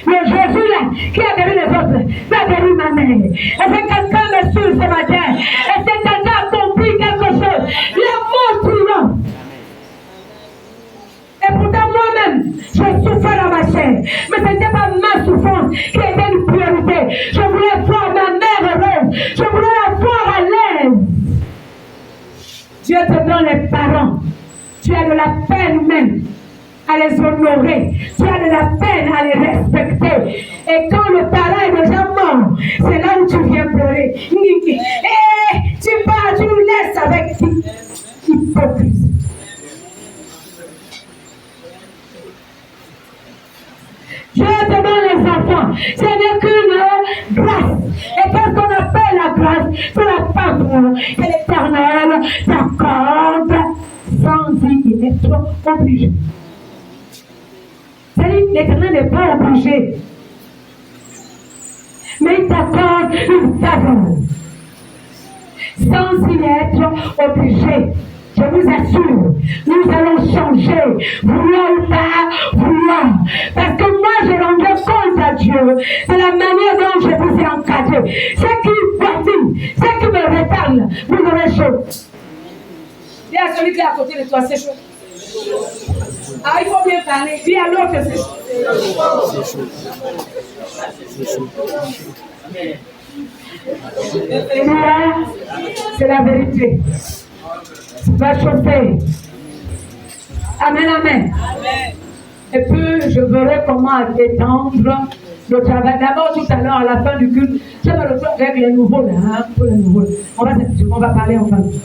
le Jésus là qui a guéri les autres va guérir ma mère. Est-ce que quelqu'un me suit ce matin? Est-ce que quelqu'un a compris quelque chose? L'amour triomphe. Et pourtant moi-même, je souffrais dans ma chair. Mais ce n'était pas ma souffrance qui était une priorité. Je voulais voir ma mère heureuse. Je voulais la voir à l'aise. Dieu te donne les parents. Tu as de la peine même à les honorer. Tu as de la peine à les respecter. Et quand le parent est déjà mort, c'est là où tu viens pleurer. Et tu pars, tu nous laisses avec hypocrisie. Dieu te donne les enfants. Ce n'est qu'une grâce. Et qu'est-ce qu'on appelle la grâce? C'est la faveur que l'Éternel t'accorde sans y être obligé. C'est-à-dire que l'Éternel n'est pas obligé. Mais il t'accorde une faveur sans y être obligé. Je vous assure, nous allons changer, vouloir ou pas vouloir. Parce que moi, je rendrai compte à Dieu de la manière dont je vous ai encadré. Ce qui fatigue, ce qui me retarde, vous aurez chaud. Dis à celui qui est à côté de toi, c'est chaud. Ah, il faut bien parler. Dis à l'autre que c'est chaud. Et là, c'est la vérité. Va chauffer. Amen, amen. Et puis, je verrai comment étendre le travail. D'abord, tout à l'heure, à la fin du culte, je me retrouve avec les nouveaux là, hein, pour les nouveaux. On va parler en famille.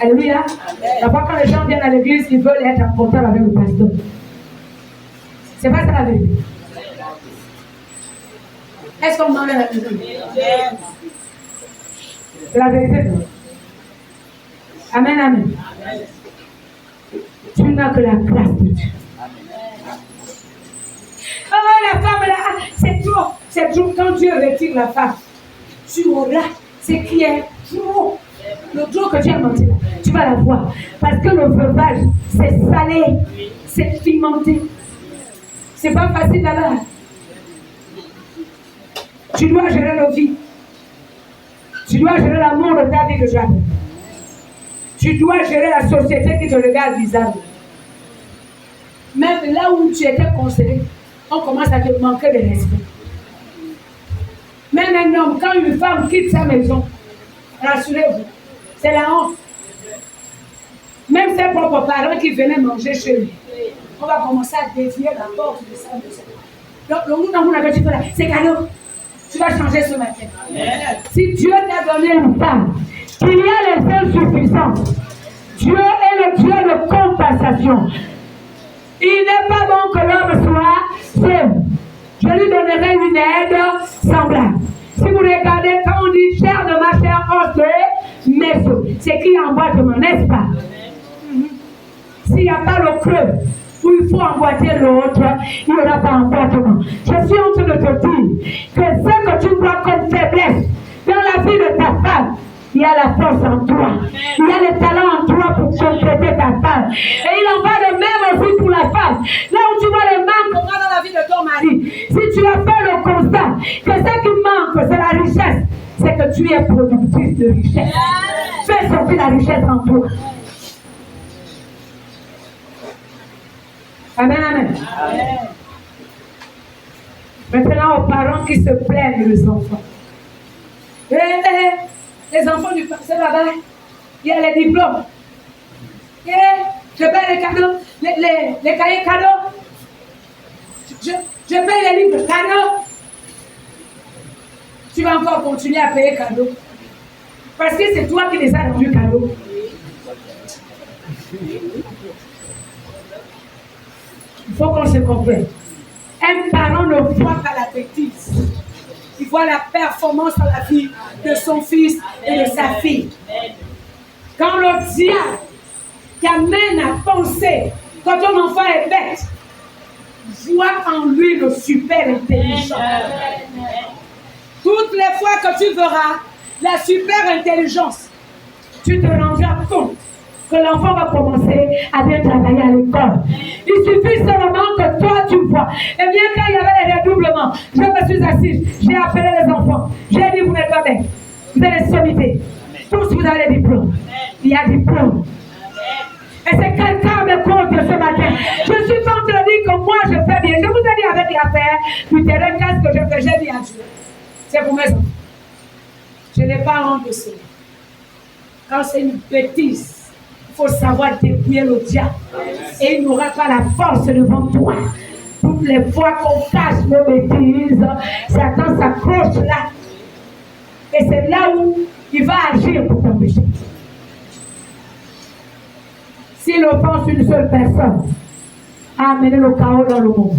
Alléluia. D'abord, quand les gens viennent à l'église, ils veulent être en contact avec le pasteur. C'est pas ça la vérité. Est-ce qu'on demande à la maison? C'est la vérité. Amen, amen. Tu n'as que la grâce de Dieu. Oh, la femme là, c'est trop. C'est trop. Quand Dieu retire la femme, tu auras ce qui est trop. Le trop que tu as mangé là, tu vas la voir. Parce que le veuvage, c'est salé, c'est pimenté. C'est pas facile là. Tu dois gérer la vie. Tu dois gérer l'amour de ta vie que tu as. Tu dois gérer la société qui te regarde bizarre. Même là où tu étais considéré, on commence à te manquer de respect. Même un homme, quand une femme quitte sa maison, rassurez-vous, c'est la honte. Même ses propres parents qui venaient manger chez lui, on va commencer à défier la porte de sa maison. Donc, le monde avait dit là, c'est cadeau. Tu vas changer ce matin. Si Dieu t'a donné une femme, qu'il y a les insuffisances, Dieu est le Dieu de compensation. Il n'est pas bon que l'homme soit seul. Je lui donnerai une aide semblable. Si vous regardez, quand on dit chair de ma chair, os de mes os, c'est qui emboîtement, n'est-ce pas? S'il n'y a pas le creux où il faut emboîter l'autre, il n'y aura pas emboîtement. Je suis en train de te dire que ce que tu vois comme faiblesse dans la vie de ta femme, il y a la force en toi. Il y a le talent en toi pour compléter ta femme. Et il en va de même aussi pour la femme. Là où tu vois les manques dans la vie de ton mari, si tu as fait le constat que ce qui manque, c'est la richesse, c'est que tu es productrice de richesse. Fais sortir la richesse en toi. Amen, amen. Maintenant, aux parents qui se plaignent, les enfants. Les enfants du pasteur là-bas, il y a les diplômes. Je paye les cadeaux, les cahiers cadeaux. Je paye les livres cadeaux. Tu vas encore continuer à payer cadeaux. Parce que c'est toi qui les as rendus cadeaux. faut qu'on se comprenne. Un parent ne voit pas la bêtise. Il voit la performance dans la vie de son fils et de sa fille. Quand le diable t'amène à penser que ton enfant est bête, vois en lui le super intelligent. Toutes les fois que tu verras la super intelligence, tu te rendras compte que l'enfant va commencer à bien travailler à l'école. Il suffit seulement que toi tu vois. Et bien quand il y avait les redoublements, je me suis assise, j'ai appelé les enfants, j'ai dit vous n'êtes pas bêtes, vous avez les sommités. Tous vous avez les diplômes. Il y a diplôme. Et c'est quelqu'un me compte ce matin. Je ne suis pas en train de dire que moi je fais bien. Je vous ai dit avec l'affaire du terrain, qu'est-ce que je fais? J'ai dit à Dieu. C'est pour mes enfants. Je n'ai pas honte de cela. Quand c'est une bêtise, il faut savoir défier le diable. Et il n'aura pas la force devant toi. Toutes les fois qu'on cache nos bêtises, Satan s'accroche là. Et c'est là où il va agir pour t'empêcher. S'il offense une seule personne, a amené le chaos dans le monde.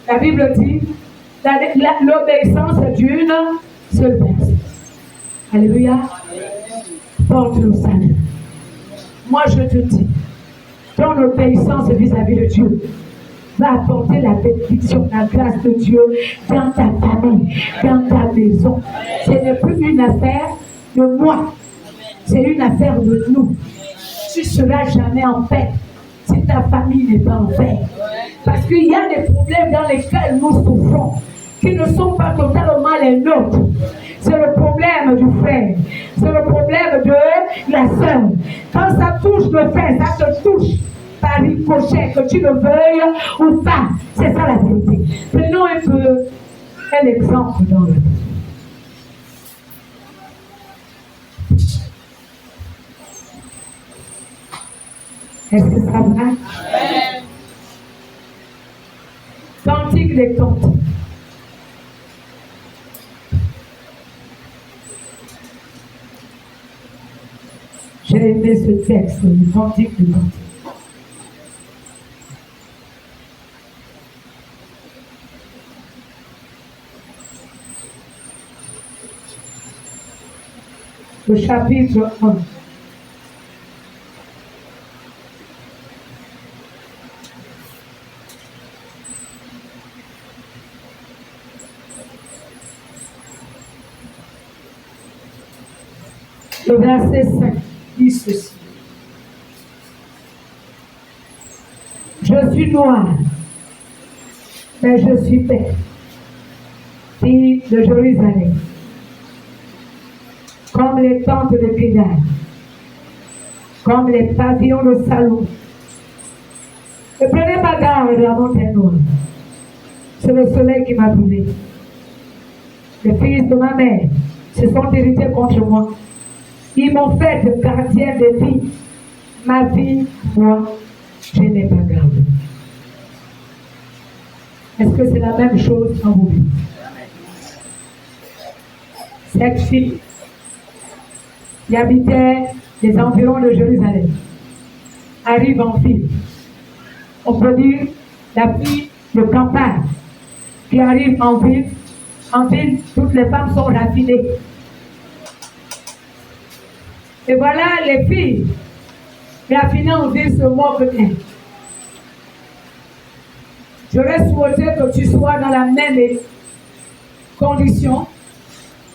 La Bible dit l'obéissance d'une seule personne. Alléluia. Porte le salut. Moi je te dis, ton obéissance vis-à-vis de Dieu va apporter la bénédiction, la grâce de Dieu dans ta famille, dans ta maison. Ce n'est plus une affaire de moi, c'est une affaire de nous. Tu ne seras jamais en paix si ta famille n'est pas en paix. Parce qu'il y a des problèmes dans lesquels nous souffrons qui ne sont pas totalement les nôtres. C'est le problème du frère, c'est le problème de la sœur. Quand ça touche le frère, ça te touche par ricochet, que tu le veuilles ou pas. C'est ça la vérité. Prenons un peu un exemple dans le vie. Est-ce que ça va? Cantique des cantiques. J'ai aimé ce texte, le cantique des cantiques. Le chapitre 1. Le verset 5 dit ceci. Je suis noir, mais je suis belle, fille de Jérusalem, comme les tentes de Kédar, comme les pavillons de Salomon. Ne prenez pas garde à la montagne noire. C'est le soleil qui m'a brûlé. Les fils de ma mère se sont irrités contre moi. Ils m'ont fait de gardien de vie. Ma vie, moi, je n'ai pas gardé. Est-ce que c'est la même chose en vous? Cette fille qui habitait les environs de Jérusalem arrive en ville. On peut dire la fille de campagne qui arrive en ville. En ville, toutes les femmes sont raffinées. Et voilà, les filles raffinées en ville se moquent d'elles. J'aurais souhaité que tu sois dans la même condition,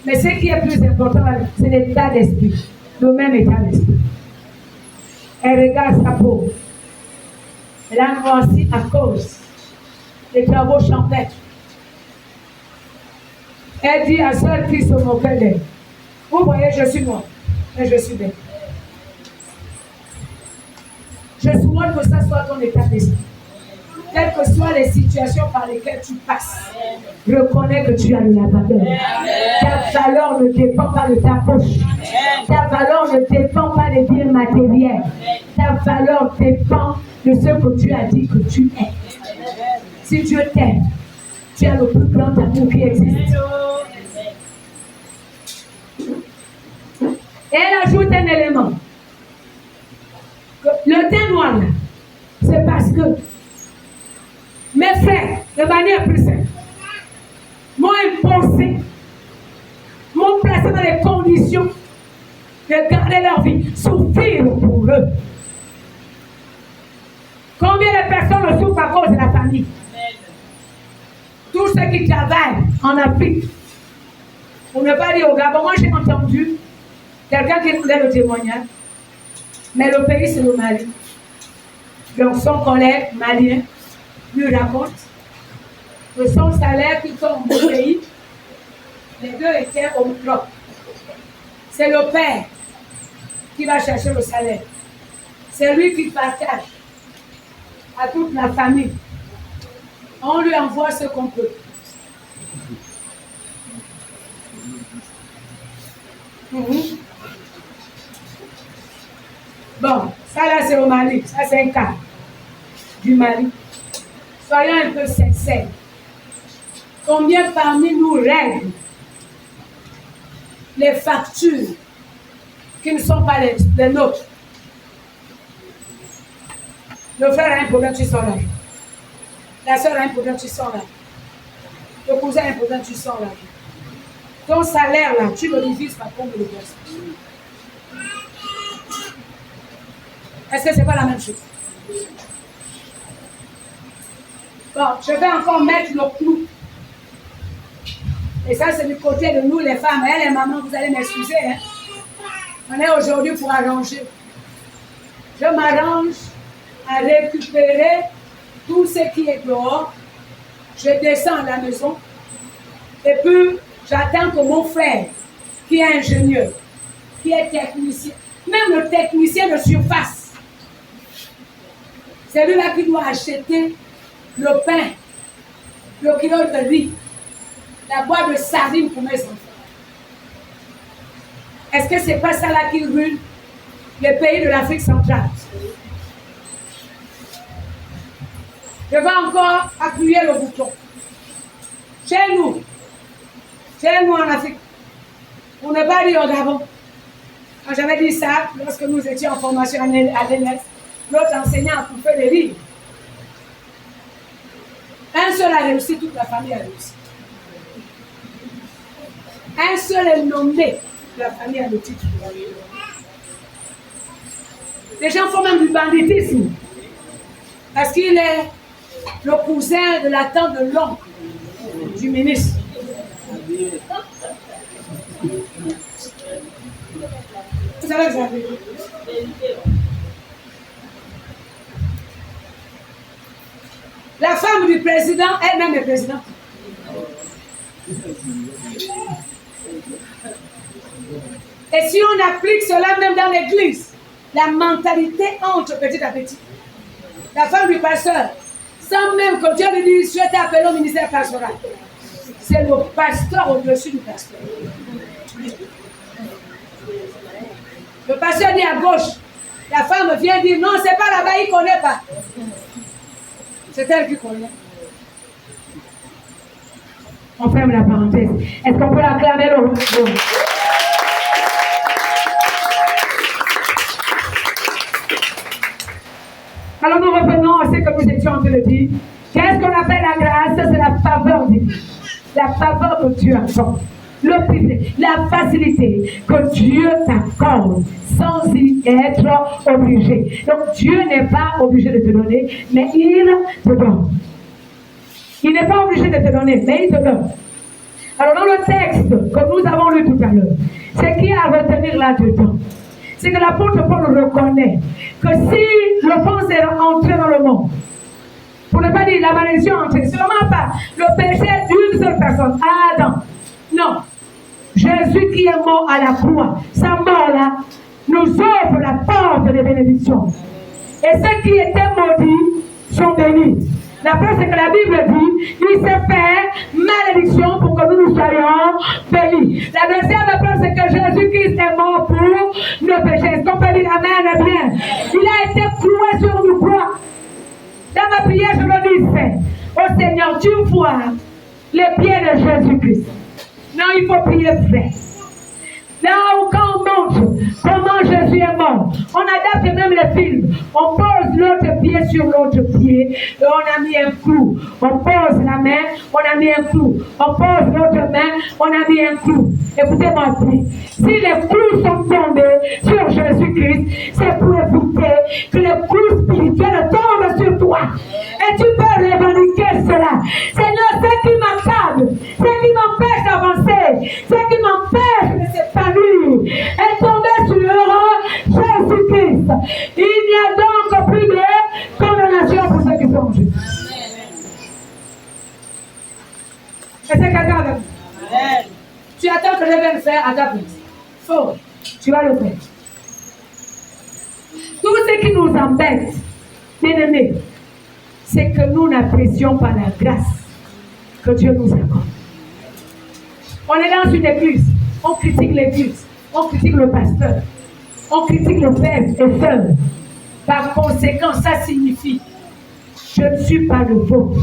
mais ce qui est plus important, c'est l'état d'esprit, le même état d'esprit. Elle regarde sa peau. Elle a noirci à cause des travaux champêtres. Elle dit à celle qui se moquait d'elle, vous voyez, je suis noire, mais je suis belle. Je souhaite que ça soit ton état d'esprit. Quelles que soient les situations par lesquelles tu passes, reconnais que tu as de la valeur. Ta valeur ne dépend pas de ta poche. Ta valeur ne dépend pas des biens matériels. Ta valeur dépend de ce que tu as dit que tu es. Si Dieu t'aime, tu as le plus grand amour qui existe. Et elle ajoute un élément. Le teint noir, c'est parce que Mes frères, de manière plus simple, m'ont imposé, m'ont placé dans les conditions de garder leur vie, souffrir pour eux. Combien de personnes souffrent à cause de la famille? Tous ceux qui travaillent en Afrique, pour ne pas dire au Gabon, moi j'ai entendu quelqu'un qui voulait le témoignage, mais le pays c'est le Mali. Donc son collègue malien lui raconte que son salaire qui tombe au pays, les deux étaient au bloc. C'est le père qui va chercher le salaire. C'est lui qui partage à toute la famille. On lui envoie ce qu'on peut. Bon, ça là c'est au Mali, ça c'est un cas du Mali. Soyons un peu sincères. Combien parmi nous règlent les factures qui ne sont pas les nôtres? Le frère a un problème, tu sors là. La soeur a un problème, tu sors là. Le cousin a un problème, tu sors là. Ton salaire là, tu le divises par combien de personnes? Est-ce que ce n'est pas la même chose? Bon, je vais encore mettre le clou. Et ça, c'est du côté de nous, les femmes. Hein, les mamans, vous allez m'excuser. Hein? On est aujourd'hui pour arranger. Je m'arrange à récupérer tout ce qui est dehors. Je descends à la maison. Et puis, j'attends que mon frère, qui est ingénieur, qui est technicien, même le technicien de surface, c'est lui-là qui doit acheter le pain, le kilo de riz, la boîte de sardines pour mes enfants. Est-ce que ce n'est pas ça là qui ruine les pays de l'Afrique centrale? Je vais encore appuyer le bouton. Chez nous en Afrique, on ne pas dit au Gabon. Quand j'avais dit ça, lorsque nous étions en formation à l'ENS, l'autre enseignant a coupé les livres. Un seul a réussi, toute la famille a réussi. Un seul est nommé, la famille a le titre. Les gens font même du banditisme. Parce qu'il est le cousin de la tante de l'oncle du ministre. Vous savez que vous avez dit. La femme du président, elle-même est présidente. Et si on applique cela même dans l'église, la mentalité entre petit à petit. La femme du pasteur, sans même que Dieu lui dise, je t'ai appelé au ministère pastoral. C'est le pasteur au-dessus du pasteur. Le pasteur dit à gauche, la femme vient dire, non, c'est pas là-bas, il ne connaît pas. C'est elle qui connaît. On ferme la parenthèse. Est-ce qu'on peut acclamer le Alors nous revenons à ce que nous étions en train de dire. Qu'est-ce qu'on appelle la grâce? C'est la faveur de Dieu. La faveur que Dieu accorde. Le privilège, la facilité que Dieu t'accorde sans y être obligé. Donc Dieu n'est pas obligé de te donner, mais il te donne. Il n'est pas obligé de te donner, mais il te donne. Alors dans le texte que nous avons lu tout à l'heure, ce qui est à retenir là-dedans, c'est que l'apôtre Paul reconnaît que si l'offense est entrée dans le monde, pour ne pas dire la malédiction est entrée, seulement pas le péché d'une seule personne, Adam. Non. Jésus qui est mort à la croix, sa mort-là, nous ouvre la porte des bénédictions. Et ceux qui étaient maudits sont bénis. La preuve, c'est que la Bible dit, il s'est fait malédiction pour que nous soyons bénis. La deuxième preuve, c'est que Jésus-Christ est mort pour nos péchés. Est-ce qu'on peut dire Amen, bien? Il a été cloué sur une croix. Dans ma prière, je le disais, oh Seigneur, tu vois les pieds de Jésus-Christ. Non, il faut prier vrai. Là où quand on montre comment Jésus est mort, on adapte même les films. On pose l'autre pied sur l'autre pied et on a mis un clou. On pose la main, on a mis un clou. On pose l'autre main, on a mis un clou. Écoutez-moi bien. Si les clous sont tombés sur Jésus-Christ, c'est pour éviter que les clous spirituels tombent sur toi. Et tu peux revendiquer cela. Seigneur, ce qui m'accable, ce qui m'empêche d'avancer, ce qui m'empêche de s'épanouir, est tombé sur Jésus-Christ. Il n'y a donc plus de condamnation pour ceux qui sont en Jésus. Est-ce que quelqu'un avec vous? Tu attends que je vienne faire à ta place. Faux. Tu vas le faire. Tout ce qui nous embête, bien-aimés, c'est que nous n'apprécions pas la grâce que Dieu nous accorde. On est dans une église, on critique l'église, on critique le pasteur, on critique le père et sœur. Par conséquent, ça signifie je ne suis pas le vôtre.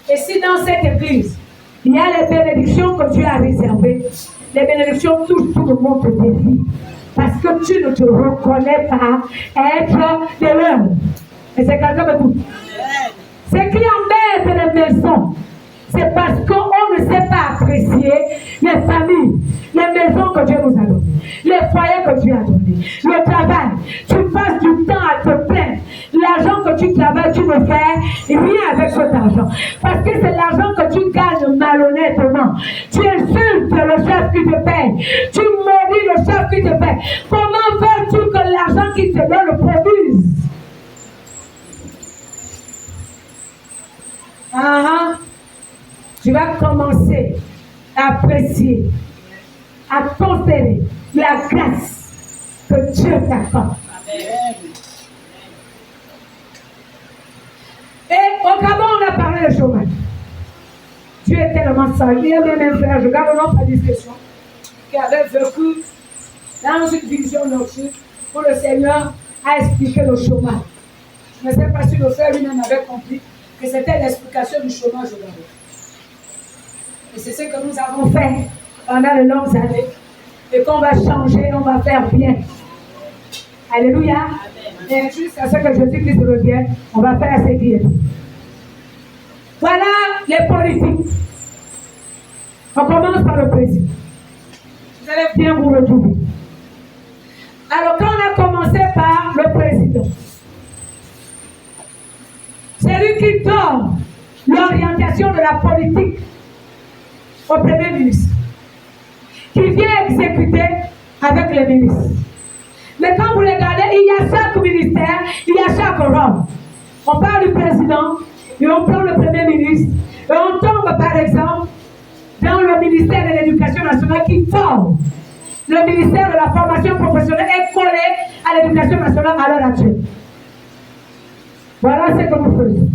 Et si dans cette église, il y a les bénédictions que Dieu a réservées, les bénédictions touchent tout le monde de tes vies. Parce que tu ne te reconnais pas être de l'heure. Et c'est quelqu'un de vous. Ce qui embête les maisons, c'est parce qu'on ne sait pas apprécier les familles, les maisons que Dieu nous a données, les foyers que Dieu a donnés, le travail. Tu passes du temps à te plaindre. L'argent que tu travailles, tu ne fais rien avec cet argent. Parce que c'est l'argent que tu gagnes malhonnêtement. Tu insultes le chef qui te paye. Tu maudis le chef qui te paye. Comment veux-tu que l'argent qui te donne le produise? Tu vas commencer à apprécier, à considérer la grâce que Dieu t'accorde. Et au Gabon, on a parlé de chômage. Dieu est tellement sage. Il y a même un frère, je garde le nom par discrétion, qui avait vécu dans une vision nocturne où le Seigneur a expliqué le chômage. Je ne sais pas si le frère lui-même avait compris que c'était l'explication du chômage au Gabon. Et c'est ce que nous avons fait pendant de longues années. Et qu'on va changer, on va faire bien. Alléluia. Et jusqu'à ce que Jésus-Christ revienne, on va faire ce qui est bien. Voilà les politiques. On commence par le président. Vous allez bien vous retrouver. Alors, quand on a commencé par le président, c'est lui qui donne l'orientation de la politique au Premier ministre, qui vient exécuter avec les ministres. Mais quand vous regardez, il y a chaque ministère, il y a chaque rôle. On parle du président, et on prend le Premier ministre, et on tombe par exemple dans le ministère de l'Éducation nationale qui forme. Le ministère de la formation professionnelle est collé à l'Éducation nationale à l'heure actuelle. Voilà ce que nous faisons.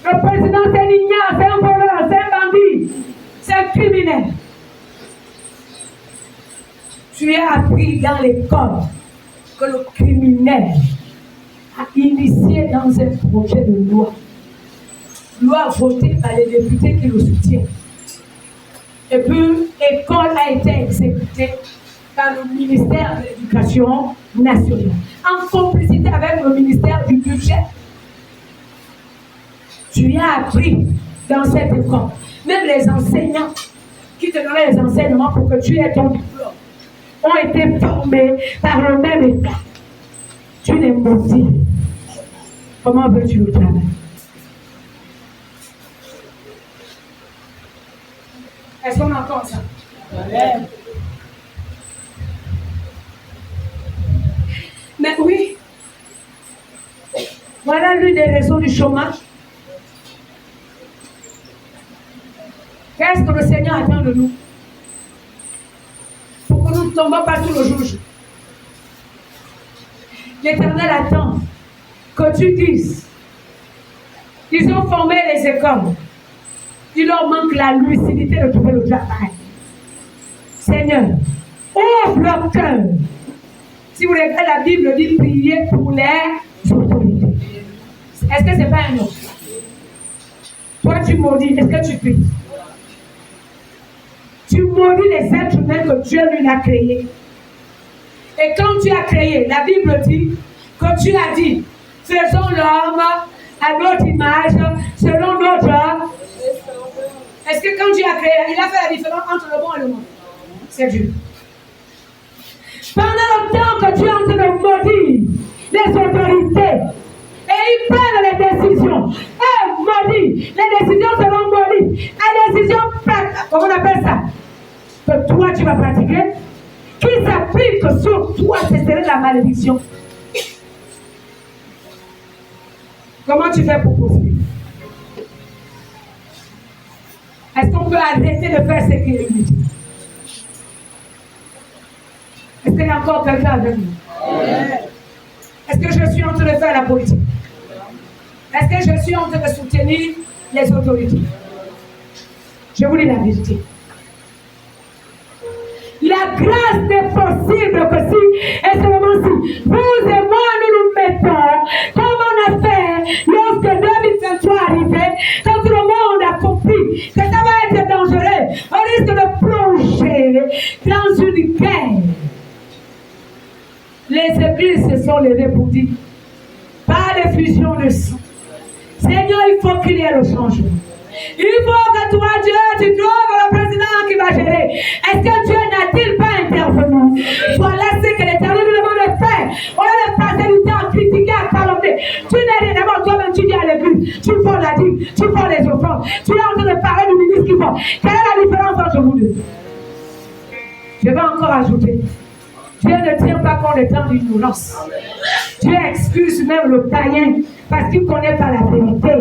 Le président, c'est un ignare, c'est un voleur, c'est un bandit, c'est un criminel. Tu as appris dans l'école que le criminel a initié dans un projet de loi votée par les députés qui le soutiennent. Et puis, l'école a été exécutée par le ministère de l'Éducation nationale, en complicité avec le ministère du Budget. Tu as appris dans cette école, même les enseignants qui te donnaient les enseignements pour que tu aies ton diplôme, ont été formés par le même État. Tu n'es maudit. Comment veux-tu le travail? Est-ce qu'on entend ça? Amen. Mais oui, voilà l'une des raisons du chômage. Qu'est-ce que le Seigneur attend de nous? Pour que nous ne tombons pas sous le joug. L'Éternel attend que tu dises, ils ont formé les écoles. Il leur manque la lucidité de trouver le travail. Seigneur, ouvre leur cœur. Si vous regardez la Bible, dit prier pour les autorités. Est-ce que ce n'est pas un autre? Toi, tu maudis, est-ce que tu pries? tu maudis les êtres humains que Dieu lui a créés. Et quand tu as créé, la Bible dit que tu as dit, faisons l'homme à notre image, selon notre... Est-ce que quand Dieu a créé, il a fait la différence entre le bon et le mauvais? C'est Dieu. Pendant le temps que tu es en train de maudire les autorités, et ils prennent les décisions, et maudits, les décisions seront maudites. La décision, comment on appelle ça? Que toi tu vas pratiquer, qui s'applique sur toi, ce serait la malédiction. Comment tu fais pour poursuivre? Est-ce qu'on peut arrêter de faire ce qu'il est dit? Est-ce qu'il y a encore quelqu'un avec nous? Est-ce que je suis en train de faire la politique? Est-ce que je suis en train de soutenir les autorités? Je vous dis la vérité. La grâce n'est possible que si, et seulement si, vous et moi nous nous mettons, comme on a fait lorsque 2023 arrivait, quand tout le monde a compris que ça va être dangereux, on risque de plonger dans une guerre. Les églises se sont levées pour dire, pas de fusion de sang. Seigneur, il faut qu'il y ait le changement. Il faut que toi, Dieu, tu trouves le président qui va gérer. Est-ce que Dieu n'a-t-il pas intervenu? Voilà ce que l'Éternel nous demande de faire. Au lieu de passer du temps à critiquer, à calomnier. Tu n'es rien d'abord, toi-même, tu dis à l'église. Tu fais la dîme, tu fais les offrandes. Tu es en train de parler du ministre qui fait. Quelle est la différence entre vous deux? Je vais encore ajouter. Dieu ne tient pas compte des temps d'ignorance. Dieu excuse même le païen parce qu'il ne connaît pas la vérité.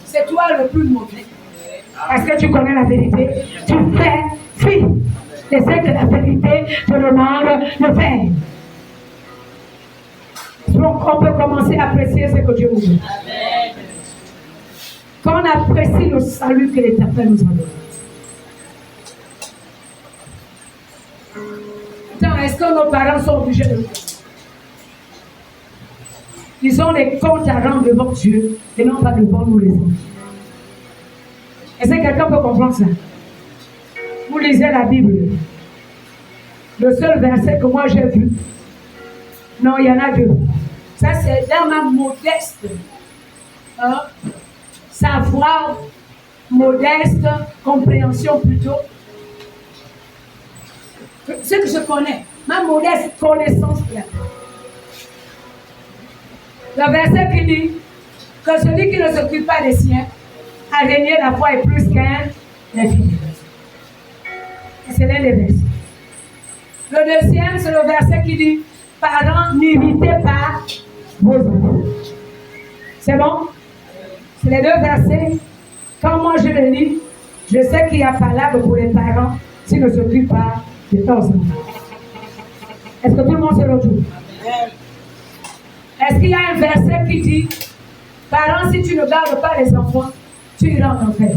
C'est toi le plus mauvais. Parce que tu connais la vérité, tu fais fi de ce que la vérité te demande de faire. Donc on peut commencer à apprécier ce que Dieu nous dit. Quand on apprécie le salut que l'Éternel nous a donné. Attends, est-ce que nos parents sont obligés de nous? Ils ont des comptes à rendre devant Dieu et non pas devant nous les hommes. Est-ce que quelqu'un peut comprendre ça? Vous lisez la Bible. Le seul verset que moi j'ai vu, non, il y en a deux. Ça, c'est dans ma modeste savoir, modeste compréhension plutôt. Ce que je connais, ma modeste connaissance de la Bible. Le verset qui dit que celui qui ne s'occupe pas des siens a régné la foi est plus qu'un infini. C'est l'un des versets. Le deuxième, c'est le verset qui dit parents, n'irritez pas vos enfants. C'est bon? C'est les deux versets. Quand moi je les lis, je sais qu'il y a palabre pour les parents s'ils ne s'occupent pas de leurs enfants. Est-ce que tout le monde se retrouve? Est-ce qu'il y a un verset qui dit parents, si tu ne gardes pas les enfants, tu iras en enfer?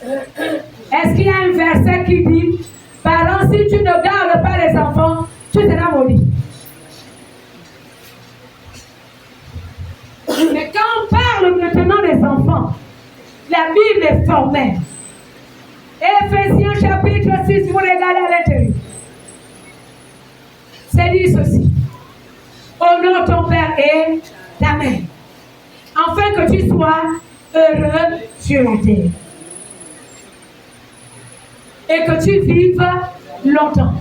Est-ce qu'il y a un verset qui dit parents, si tu ne gardes pas les enfants, tu seras maudit? Mais quand on parle maintenant des enfants, la Bible est formelle. Éphésiens chapitre 6, vous regardez à l'intérieur. C'est dit ceci. Honore ton père et ta mère, afin que tu sois heureux sur la terre. Et que tu vives longtemps.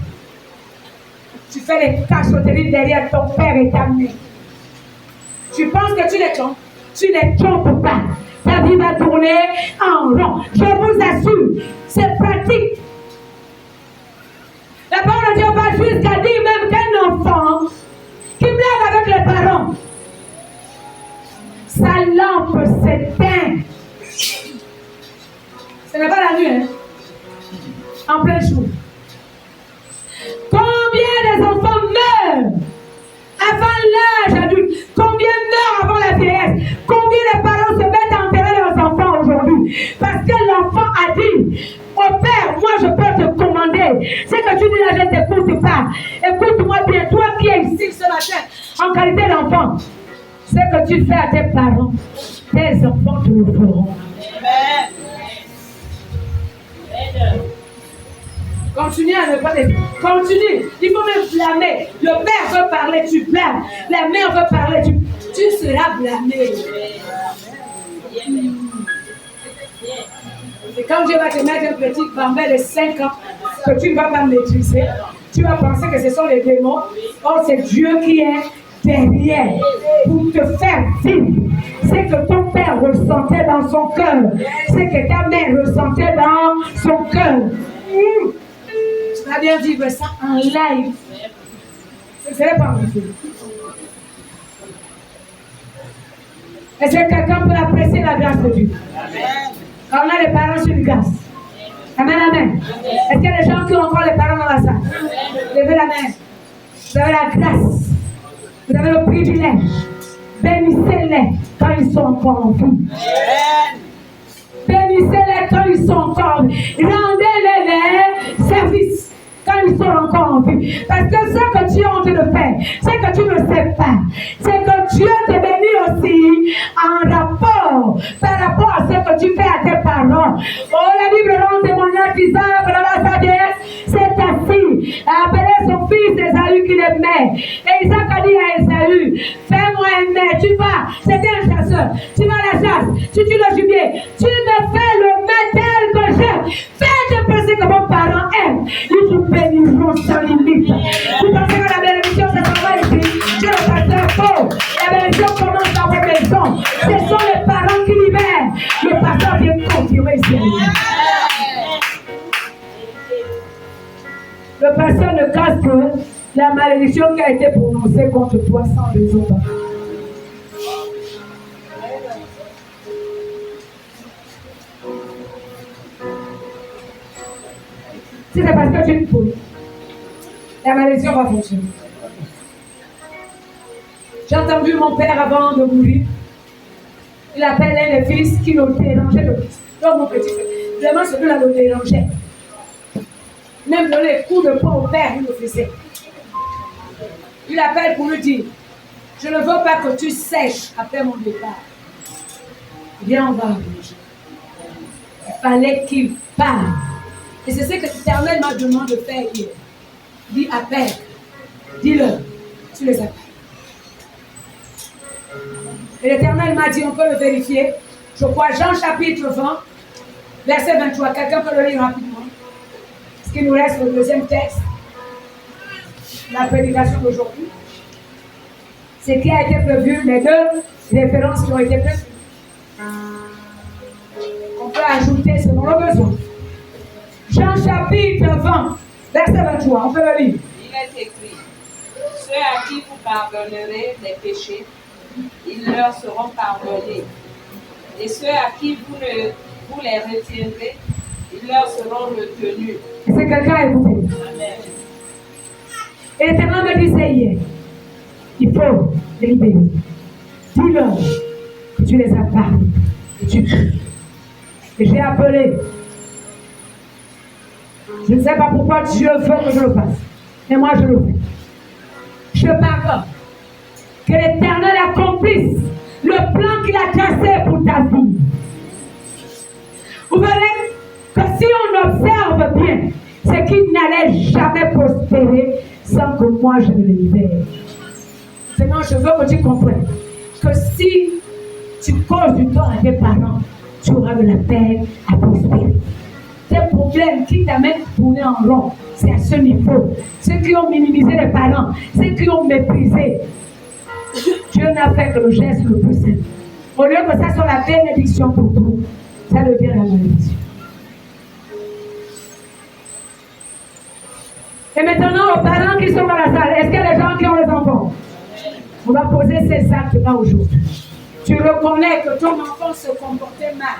Tu fais les cachotteries derrière ton père et ta mère. Tu penses que tu les trompes? Tu les trompes pas. Ta vie va tourner en rond. Je vous assure, c'est pratique. La parole de Dieu va jusqu'à dire même qu'un enfant qui blague avec les parents, sa lampe s'éteint. Ce n'est pas la nuit, hein? En plein jour. Combien des enfants meurent avant l'âge adulte? Combien meurent avant la vieillesse? Combien les parents se mettent à enterrer leurs enfants aujourd'hui? Parce que l'enfant a dit au père, moi je peux te commander. Ce que tu dis là, je ne t'écoute pas. Écoute-moi bien, toi qui es ici ce matin en qualité d'enfant. Ce que tu fais à tes parents, tes enfants te le feront. Continue à ne pas laisser. Continue. Il faut même blâmer. Le père veut parler, tu blâmes. La mère veut parler, tu seras blâmé. Et quand Dieu va te mettre un petit bambin de 5 ans que tu ne vas pas maîtriser, tu vas penser que ce sont les démons. Or, c'est Dieu qui est derrière pour te faire vivre. C'est que ton père ressentait dans son cœur. C'est que ta mère ressentait dans son cœur. Tu vas bien vivre ça en live. Ce ne serait pas mon fils. Est-ce que quelqu'un peut apprécier la grâce de Dieu? Quand on a les parents sur une grâce. Amen, amen. Est-ce qu'il y a des gens qui ont encore les parents dans la salle? Levez la main. Vous avez la grâce. Vous avez le privilège. Bénissez-les quand ils sont encore en vie. Bénissez-les quand ils sont encore en vie. Rendez-les service quand ils sont encore en vie. Parce que ce que tu es en train de faire, c'est que tu ne sais pas. C'est que Dieu te bénit aussi en rapport, par rapport à ce que tu fais à tes parents. Oh, la Bible rend témoignage d'Isaac dans la sagesse. C'est assis, a appelé son fils Esaü qu'il aimait. Et Isaac a dit à Esaü, fais-moi aimer, tu vas, c'était un chasseur, tu vas à la chasse, tu tues le gibier, tu me fais le métal que j'aime. Fais-te penser que mon parent aime. Ils te béniront sans limite. Vous pensez que la bénédiction, ça s'en va ici? Dieu le pasteur faux. La bénédiction commence dans vos maisons. Ce sont les parents qui libèrent. Le pasteur vient confirmer ici. Le pasteur ne casse que la malédiction qui a été prononcée contre toi sans raison. Si c'est parce que tu es une poule, la malédiction va fonctionner. J'ai entendu mon père avant de mourir. Il appelait les fils qui le dérangeaient le plus. Donc mon petit frère, vraiment celui-là le dérangeait. Même dans les coups de poing au père, il le faisait. Il appelle pour lui dire, je ne veux pas que tu sèches après mon départ. Viens, on va manger. Il fallait qu'il parle. Et c'est ce que l'Éternel m'a demandé de faire hier. Dis à Père, dis-leur, tu les appelles. Et l'Éternel m'a dit, on peut le vérifier. Je crois Jean chapitre 20, verset 23. Quelqu'un peut le lire rapidement. Ce qui nous reste le deuxième texte. La prédication d'aujourd'hui. Ce qui a été prévu, les deux références qui ont été prévues. On peut ajouter selon le besoin. Jean chapitre 20, verset 23, on peut le lire. Il est écrit, ceux à qui vous pardonnerez les péchés, ils leur seront pardonnés. Et ceux à qui vous les retirerez, ils leur seront retenus. C'est quelqu'un à écouter. Et l'Éternel me disait hier, il faut les libérer. Dis-leur que tu les as parlé. Et j'ai appelé. Je ne sais pas pourquoi Dieu veut que je le fasse. Mais moi, je le fais. Je pardonne. Que l'Éternel accomplisse le plan qu'il a tracé pour ta vie. Vous verrez que si on observe bien, c'est qu'il n'allait jamais prospérer sans que moi je le libère. Maintenant, je veux que tu comprennes que si tu causes du tort à tes parents, tu auras de la peine à prospérer. Tes problèmes qui t'amènent à tourner en rond, c'est à ce niveau. Ceux qui ont minimisé les parents, ceux qui ont méprisé, Dieu n'a fait que le geste le plus simple. Au lieu que ça soit la bénédiction pour tout, ça devient la malédiction. Et maintenant, aux parents qui sont dans la salle, est-ce qu'il y a des gens qui ont les enfants? On va poser ces actes-là aujourd'hui. Tu reconnais que ton enfant se comportait mal.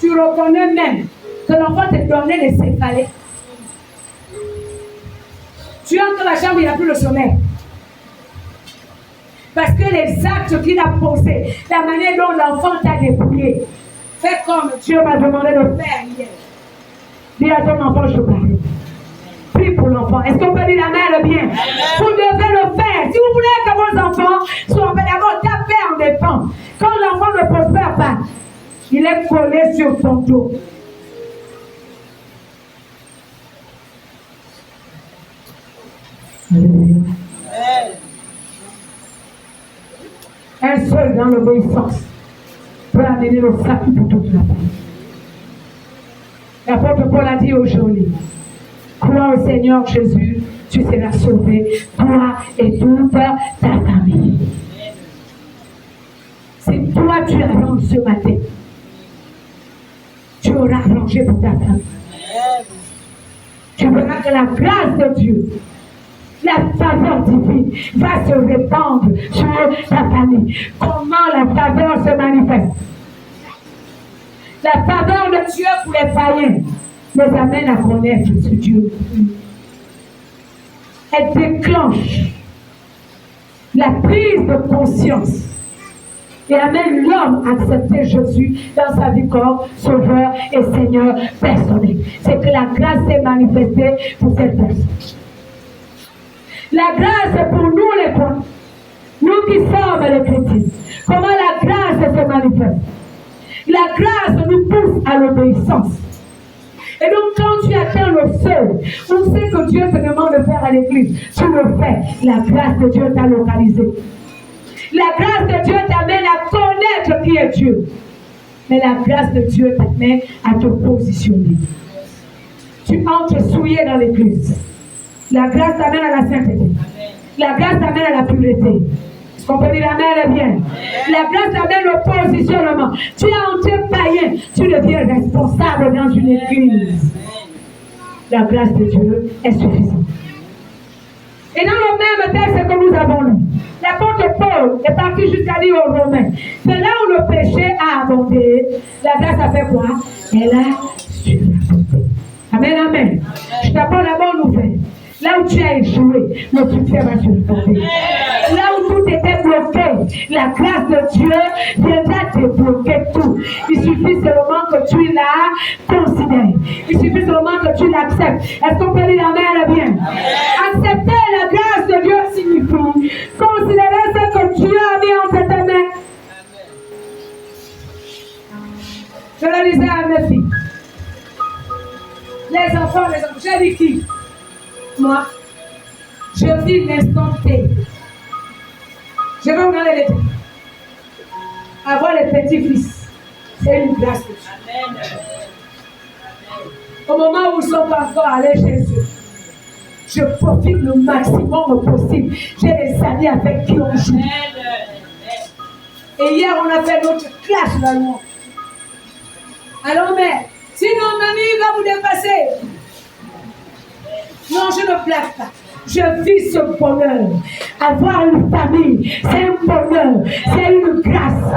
Tu reconnais même que l'enfant te donnait des céphalées. Tu entres dans la chambre, il n'y a plus le sommeil. Parce que les actes qu'il a posés, la manière dont l'enfant t'a dépouillé, fais comme Dieu m'a demandé de faire hier. Dis à ton enfant, je parle. Prie pour l'enfant. Est-ce qu'on peut dire la mère bien? Vous devez le faire. Si vous voulez que vos enfants soient d'abord tapés en dépend. Quand l'enfant ne pas. Il est collé sur ton dos. Alléluia. Un seul dans l'obéissance peut amener le salut pour toute la vie. L'apôtre Paul a dit aujourd'hui, crois au Seigneur Jésus, tu seras sauvé, toi et toute ta famille. Si toi tu arranges ce matin, tu auras arrangé pour ta famille. Tu verras que la grâce de Dieu, la faveur divine va se répandre sur ta famille. Comment la faveur se manifeste? La faveur de Dieu pour les païens les amène à connaître ce Dieu. Elle déclenche la prise de conscience et amène l'homme à accepter Jésus dans sa vie comme sauveur et Seigneur personnel. C'est que la grâce s'est manifestée pour cette personne. La grâce est pour nous les croyants, nous qui sommes les chrétiens. Comment la grâce se manifeste? La grâce nous pousse à l'obéissance. Et donc quand tu atteins le seuil, on sait que Dieu te demande de faire à l'église, tu le fais. La grâce de Dieu t'a localisé. La grâce de Dieu t'amène à connaître qui est Dieu. Mais la grâce de Dieu t'amène à te positionner. Tu entres souillé dans l'église. La grâce t'amène à la sainteté. La grâce t'amène à la pureté. Est-ce qu'on peut dire amen bien? La grâce t'amène au positionnement. Tu es entré païen, tu deviens responsable dans une église. La grâce de Dieu est suffisante. Et dans le même texte que nous avons lu, l'apôtre Paul est parti jusqu'à dire aux Romains, c'est là où le péché a abondé, la grâce a fait quoi? Elle a surabondé. Amen, amen. Je t'apprends la bonne nouvelle. Là où tu as échoué, le succès va surabonder. Là où tout était bloqué, la grâce de Dieu viendra débloquer tout. Il suffit seulement que tu la considères. Il suffit seulement que tu l'acceptes. Est-ce qu'on peut dire amen bien? Accepter la grâce de Dieu signifie considérer ce que Dieu a mis entre tes mains. Je le disais à mes filles. Les enfants, j'ai dit qui? Moi, je vis l'instant T. Je vais vous donner les détails. Avoir les petits-fils, c'est une grâce de Dieu. Au moment où ils ne sont pas encore allés chez eux, je profite le maximum possible. J'ai des amis avec qui on joue. Et hier, on a fait notre clash dans le monde. Alors, mais, sinon, mamie va vous dépasser. Non, je ne blague pas. Je vis ce bonheur. Avoir une famille, c'est un bonheur, c'est une grâce.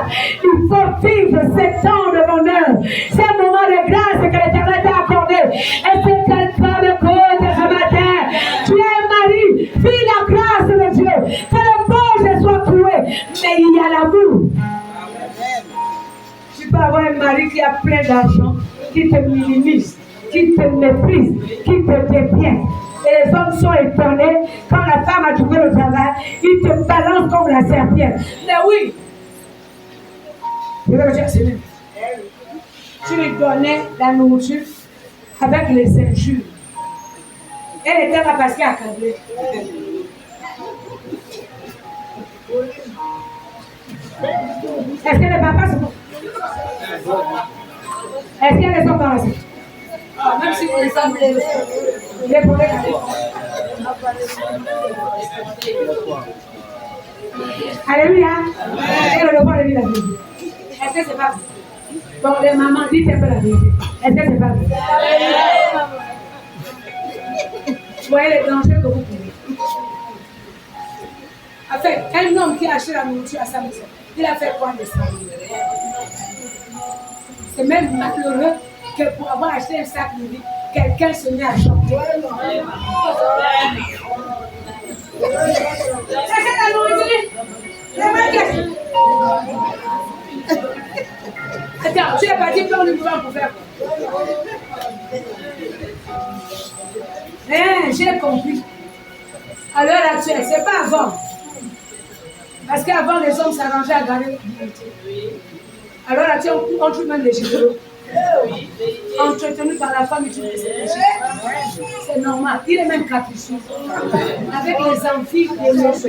Il faut vivre ce temps de bonheur. C'est un moment de grâce que l'Éternel t'a accordé. Et c'est quelqu'un de côté ce matin. Tu es mari, vis la grâce de Dieu. Que le pauvre soit trouvé, mais il y a l'amour. Tu peux avoir un mari qui a plein d'argent, qui te minimise, qui te méprise, qui te dévient. Et les hommes sont étonnés quand la femme a trouvé le travail, ils te balancent comme la serpillère. Mais oui, je vais me dire, c'est lui. Tu lui donnais la nourriture avec les injures. Elle était là parce qu'elle a accablé. Est-ce que les papas sont... Est-ce qu'il y a des hommes dans la salle? Même si vous les semblez, les problèmes. Alléluia. Et le roi lui la vérité. Est-ce que c'est pas vrai? Donc les mamans disent un peu la vérité. Est-ce que c'est pas vrai? Vous voyez les dangers que vous prenez. En fait, un homme qui a acheté la nourriture à sa maison, il a fait quoi de ça? C'est même malheureux que pour avoir acheté un sac de vie, quelqu'un se met à chanter. C'est la nourriture. Attends, tu es parti prendre une femme pour faire quoi? J'ai compris. À l'heure actuelle, c'est pas avant. Parce qu'avant, les hommes s'arrangeaient à garder la dignité. Alors là, tu es même les généraux. Entretenu par la femme utilisée. C'est normal. Il est même capricieux. Avec les envies de l'autre.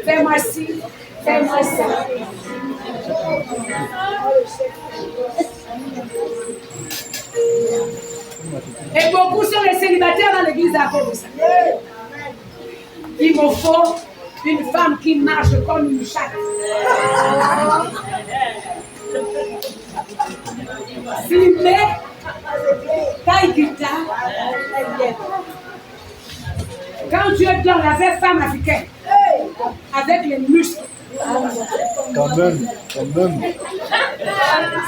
Fais-moi ci, fais-moi ça. Et beaucoup sont les célibataires dans l'église à cause de ça. Il me faut une femme qui marche comme une chatte. Filmé, taille guitare. Quand tu es dans la vraie femme africaine, avec les muscles. Quand même.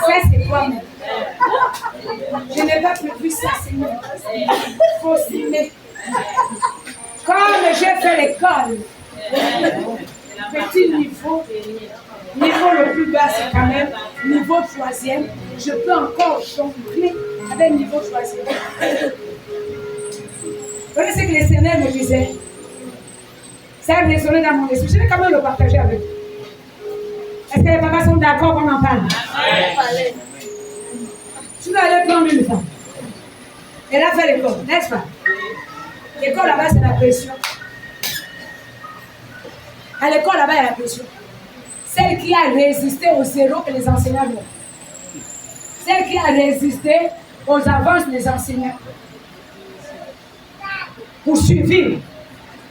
Ça, c'est quoi même? Je n'ai pas prévu ça, Seigneur. Il faut filmer. Comme j'ai fait l'école, petit niveau le plus bas, c'est quand même niveau 3e. Je peux encore jongler avec niveau 3e. Vous voyez ce que les Seigneurs me disaient? Ça a résonné dans mon esprit. Je vais quand même le partager avec vous. Est-ce que les papas sont d'accord qu'on en parle? Tu vas aller prendre une femme. Elle a fait l'école, n'est-ce pas? L'école là-bas, c'est la pression. À l'école là-bas, il y a la pression. Celle qui a résisté au zéro que les enseignants donnent. Celle qui a résisté aux avances des enseignants. Pour suivre,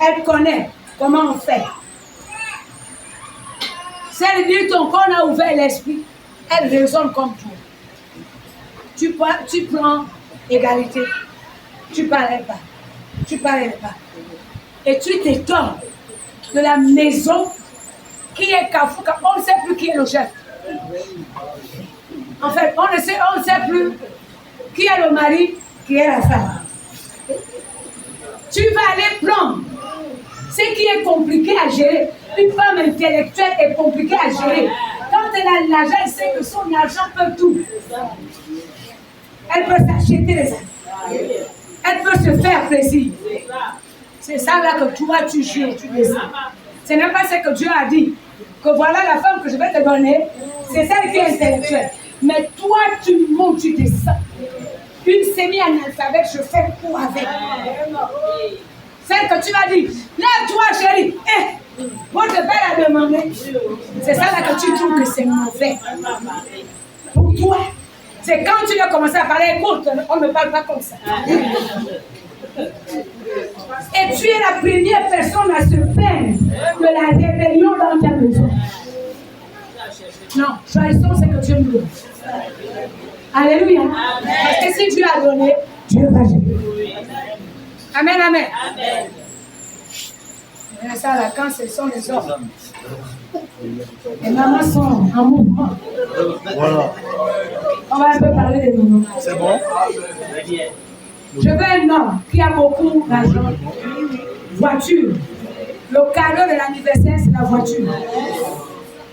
elle connaît comment on fait. Celle dit ton corps a ouvert l'esprit, elle raisonne comme toi. Tu prends égalité, tu ne parlais pas. Et tu t'étonnes de la maison qui est Kafouka. On ne sait plus qui est le chef. En fait, on ne sait plus qui est le mari, qui est la femme. Tu vas aller prendre ce qui est compliqué à gérer. Une femme intellectuelle est compliquée à gérer. Quand elle a l'argent, elle sait que son argent peut tout. Elle peut s'acheter les habits. Elle peut se faire plaisir. C'est ça là que toi tu jures, tu décides. Ce n'est pas ce que Dieu a dit. Que voilà la femme que je vais te donner, c'est celle qui est intellectuelle. Mais toi tu montes, tu descends. Une semi-analphabète, je fais pour avec. Celle que tu vas dire, lève-toi chérie. Votre père a demandé. C'est ça là que tu trouves que c'est mauvais. Pour toi. C'est quand tu vas commencer à parler, écoute, on ne parle pas comme ça. Et tu es la première personne à se plaindre de la rébellion dans ta maison. Non, choisissons ce que Dieu nous donne. Alléluia. Parce que si Dieu a donné, Dieu va gérer. Amen, amen. Et ça, là, quand ce sont les hommes, les mamans sont en mouvement. Voilà. On va un peu parler des mamans. C'est bon? Je veux un homme qui a beaucoup d'argent. Voiture. Le cadeau de l'anniversaire, c'est la voiture.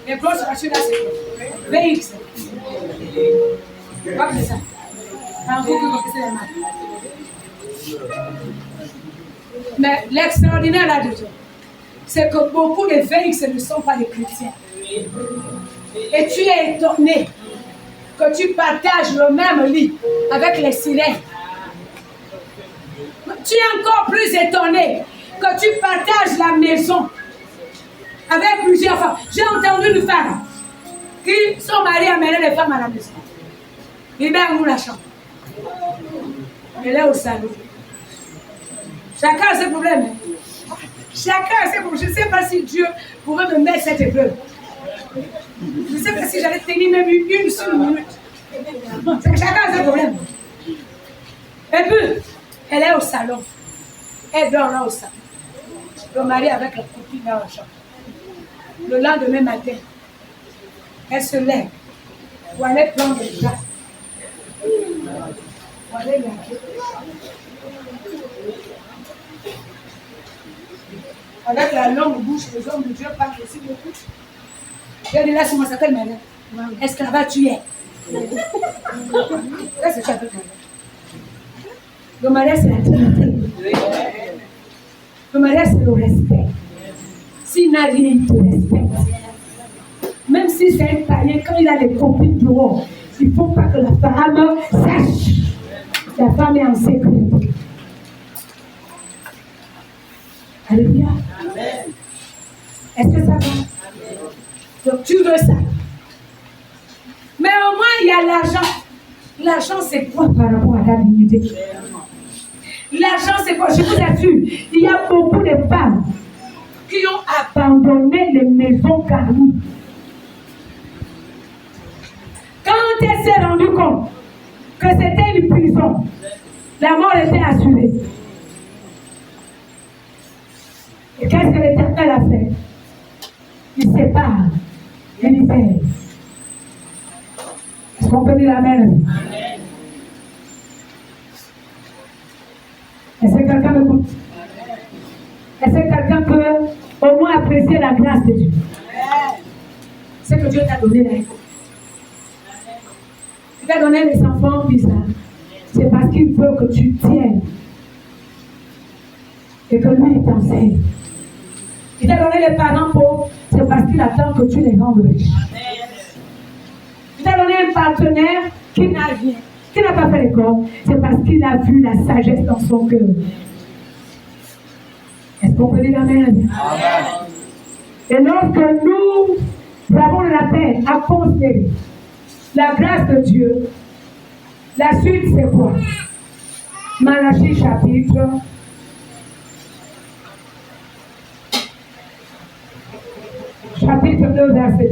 Les grosses voitures là, c'est VX. Pas que ça. Un coup que c'est les marques. Mais l'extraordinaire là-dedans, c'est que beaucoup de VX ne sont pas des chrétiens. Et tu es étonné que tu partages le même lit avec les sirènes. Tu es encore plus étonné que tu partages la maison avec plusieurs femmes. J'ai entendu une femme qui, son mari a mené les femmes à la maison. Libère-nous la chambre. Elle est au salon. Chacun a ses problèmes. Chacun a ses problèmes. Je ne sais pas si Dieu pourrait me mettre cette épreuve. Je ne sais pas si j'allais tenir même une seule minute. C'est que chacun a ses problèmes. Et puis, elle est au salon. Elle dort là au salon. Le mari avec la copine dans la chambre. Le lendemain matin, elle se lève pour aller prendre le plat. Pour aller laver. Avec la longue bouche, les hommes de Dieu parlent aussi beaucoup. Je dis là, comment ça s'appelle maintenant? Esclavage, tu es. Là, c'est ça avec moi. Le mariage, c'est la dignité. Le mariage, c'est le respect. S'il n'a rien, il te respecte. Même si Si c'est un païen, quand il a des copines dehors, il ne faut pas que la femme sache. La femme est en sécurité. Alléluia. Est-ce que ça va? Donc tu veux ça. Mais au moins il y a l'argent. L'argent c'est quoi par rapport à ta dignité? L'argent c'est quoi? Je vous assure, il y a beaucoup de femmes qui ont abandonné les maisons garnies. Quand elle s'est rendue compte que c'était une prison, la mort était assurée. Et qu'est-ce que l'Éternel a fait? Il sépare, il libère. Est-ce qu'on peut dire Amen? Est-ce que quelqu'un m'écoute? Est-ce que quelqu'un peut au moins apprécier la grâce de Dieu? Ce que Dieu t'a donné là. Il t'a donné les enfants bizarres. C'est parce qu'il veut que tu tiennes. Et que lui, il t'enseigne. Il t'a donné les parents pauvres. C'est parce qu'il attend que tu les rendes riches. Il t'a donné un partenaire qui n'a rien. Qui n'a pas fait l'école. C'est parce qu'il a vu la sagesse dans son cœur. Est-ce qu'on peut dire Amen? Et lorsque nous avons la peine à considérer la grâce de Dieu, la suite c'est quoi? Malachie chapitre 2, verset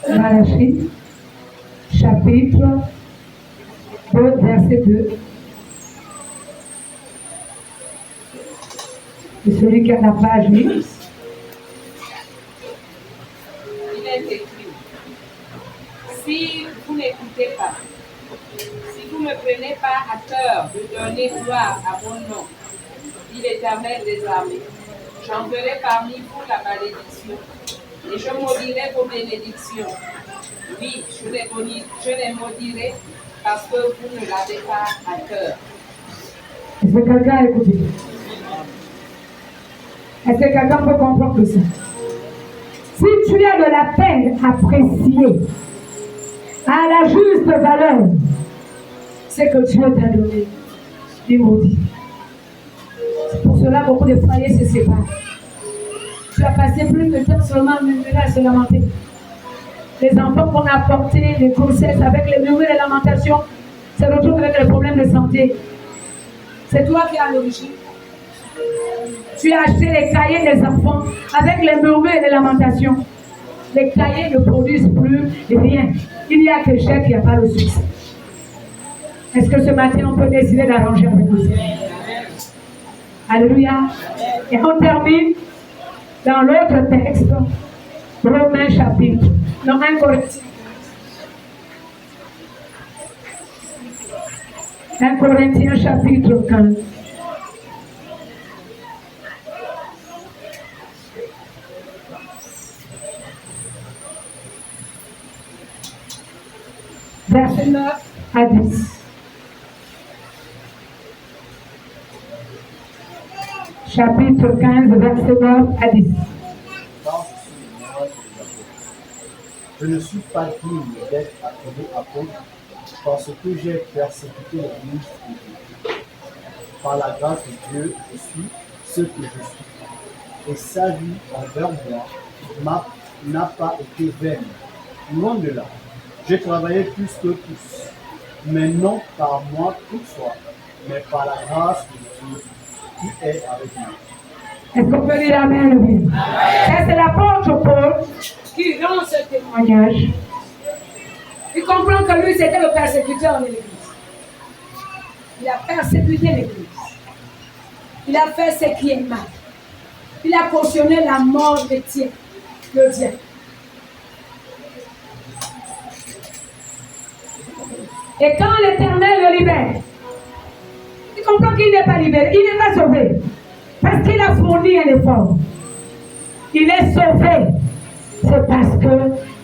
2. Malachie chapitre 2, verset 2. Et celui qui a la page, oui. Il est écrit, si vous n'écoutez pas, si vous ne prenez pas à cœur de donner gloire à mon nom, dit l'Éternel des armées, j'enverrai parmi vous la malédiction, et je maudirai vos bénédictions. Oui, je les maudirai parce que vous ne l'avez pas à cœur. Est-ce que quelqu'un a écouté? Est-ce que quelqu'un peut comprendre ça? Si tu as de la peine appréciée à la juste valeur, c'est que Dieu t'a donné. Il maudit. C'est pour cela beaucoup de foyers se séparent. Tu as passé plus de temps seulement à murmurer, à se lamenter. Les enfants qu'on a portés, les grossesses avec les murmures et les lamentations, se retrouvent avec les problèmes de santé. C'est toi qui as l'origine. Tu as acheté les cahiers des enfants avec les murmures et les lamentations. Les cahiers ne produisent plus rien. Il n'y a que chèque, il n'y a pas le succès. Est-ce que ce matin on peut décider d'arranger avec nous? Alléluia. Et on termine dans l'autre texte, Romains chapitre, non, 1 Corinthiens. 1 Corinthiens chapitre 15. Verset 9 à 10. Chapitre 15, verset 9 à 10. Je ne suis pas digne d'être appelé apôtre parce que j'ai persécuté l'Église de Dieu. Par la grâce de Dieu, je suis ce que je suis. Et sa vie envers moi n'a pas été vaine. Loin de là. J'ai travaillé plus que tous, mais non par moi toutefois, mais par la grâce de Dieu qui est avec moi. Est-ce qu'on peut dire Amen? Ça, c'est l'apôtre Paul qui rend ce témoignage. Il comprend que lui, c'était le persécuteur de l'Église. Il a persécuté l'Église. Il a fait ce qui est mal. Il a cautionné la mort de le diable. Et quand l'Éternel le libère, il comprend qu'il n'est pas libéré, il n'est pas sauvé. Parce qu'il a fourni un effort. Il est sauvé. C'est parce que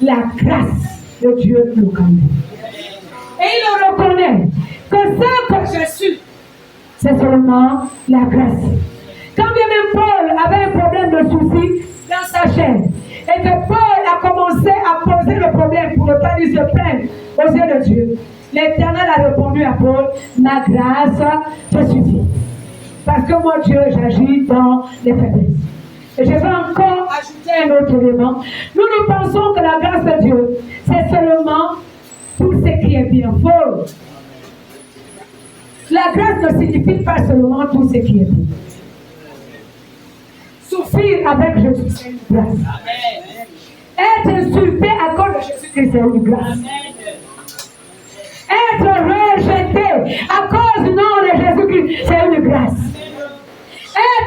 la grâce de Dieu nous connaît. Et il reconnaît que ce que je suis, c'est seulement la grâce. Quand bien même Paul avait un problème de souci dans sa chair, et que Paul a commencé à poser le problème pour ne pas lui se plaindre aux yeux de Dieu, l'Éternel a répondu à Paul, ma grâce te suffit. Parce que moi, Dieu, j'agis dans les faiblesses. Et je vais encore ajouter un autre élément. Nous pensons que la grâce de Dieu, c'est seulement tout ce qui est bien. Faux. La grâce ne signifie pas seulement tout ce qui est bien. Souffrir avec Jésus, c'est une grâce. Être insulté à cause de Jésus-Christ, c'est une grâce. Être rejeté à cause du nom de Jésus-Christ, c'est une grâce.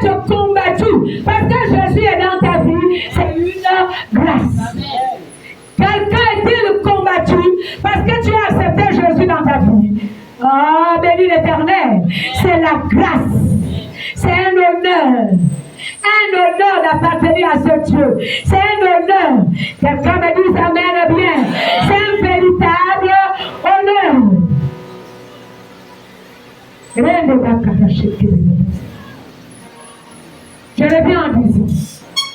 Être combattu parce que Jésus est dans ta vie, c'est une grâce. Quelqu'un est-il combattu parce que tu as accepté Jésus dans ta vie? Ah, béni l'Éternel, c'est la grâce. C'est un honneur. Un honneur d'appartenir à ce Dieu. C'est un honneur. Quelqu'un me dit amen bien. C'est un véritable honneur. Rien ne va cacher. Je reviens en disant,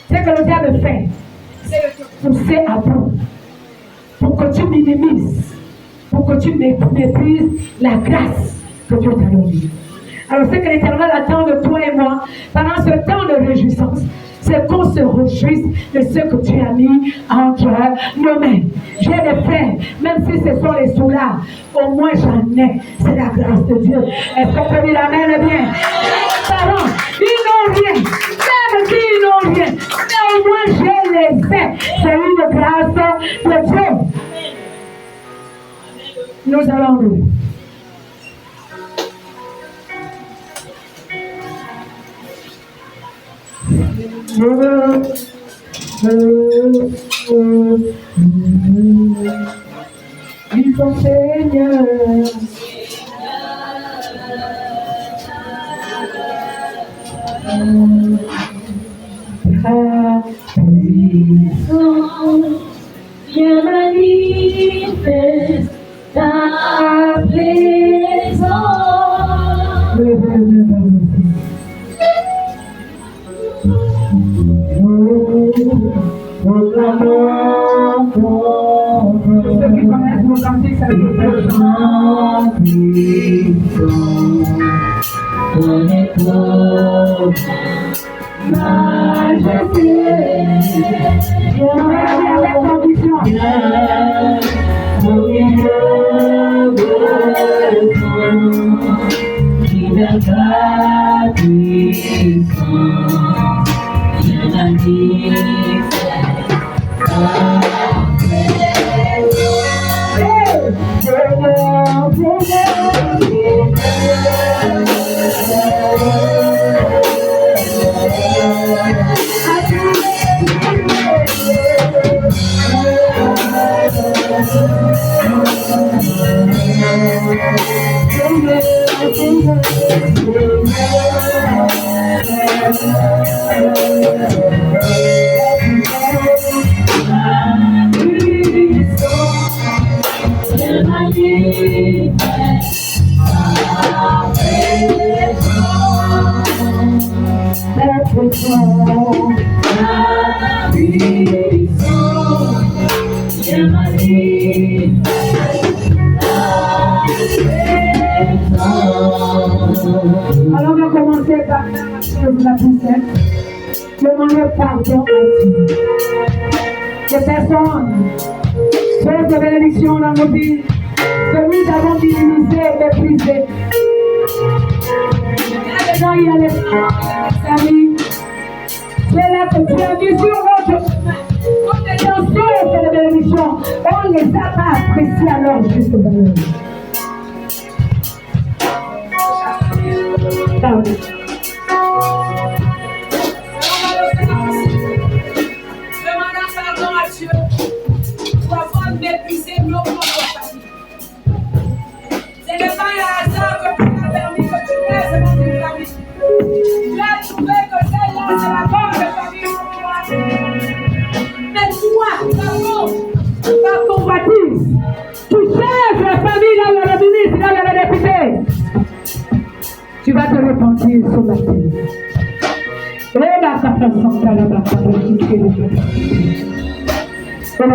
ce que le diable fait, c'est de te pousser à bout pour que tu minimises, pour que tu méprises la grâce que Dieu t'a donnée. Alors ce que l'Éternel attend de toi et moi, pendant ce temps de réjouissance, c'est qu'on se réjouisse de ce que tu as mis entre nos mains. J'ai des frères, même si ce sont les soulards, au moins j'en ai. C'est la grâce de Dieu. Est-ce qu'on peut dire amen bien? Les parents, ils n'ont rien. Même s'ils n'ont rien, mais au moins je les ai. C'est une grâce de Dieu. Nous allons nous. Ils sont Seigneur. Viens manifeste ta présence. Ceux qui connaissent mon cantique, ça veut Alors on va commencer par la chose la plus simple. Demander pardon à Dieu. Des personnes, choses de bénédiction dans nos vies, que nous avons minimisé et méprisé. Là-dedans, il y a les amis. C'est là que tu as mis sur notre chemin. Comme des gens sources de bénédiction, on ne les a pas appréciés à leur juste valeur. Demandons pardon à Dieu pour avoir méprisé nos propres familles. Ce n'est pas un hasard que tu as permis que tu restes dans une famille. Tu as trouvé que celle-là, c'est la bonne famille pour toi. Mais toi, par convoitise, tu cherches la famille dans le ministre, dans le député. Tu vas te Dieu ce matin. Et là, ta façon, tu as la bas, tu as le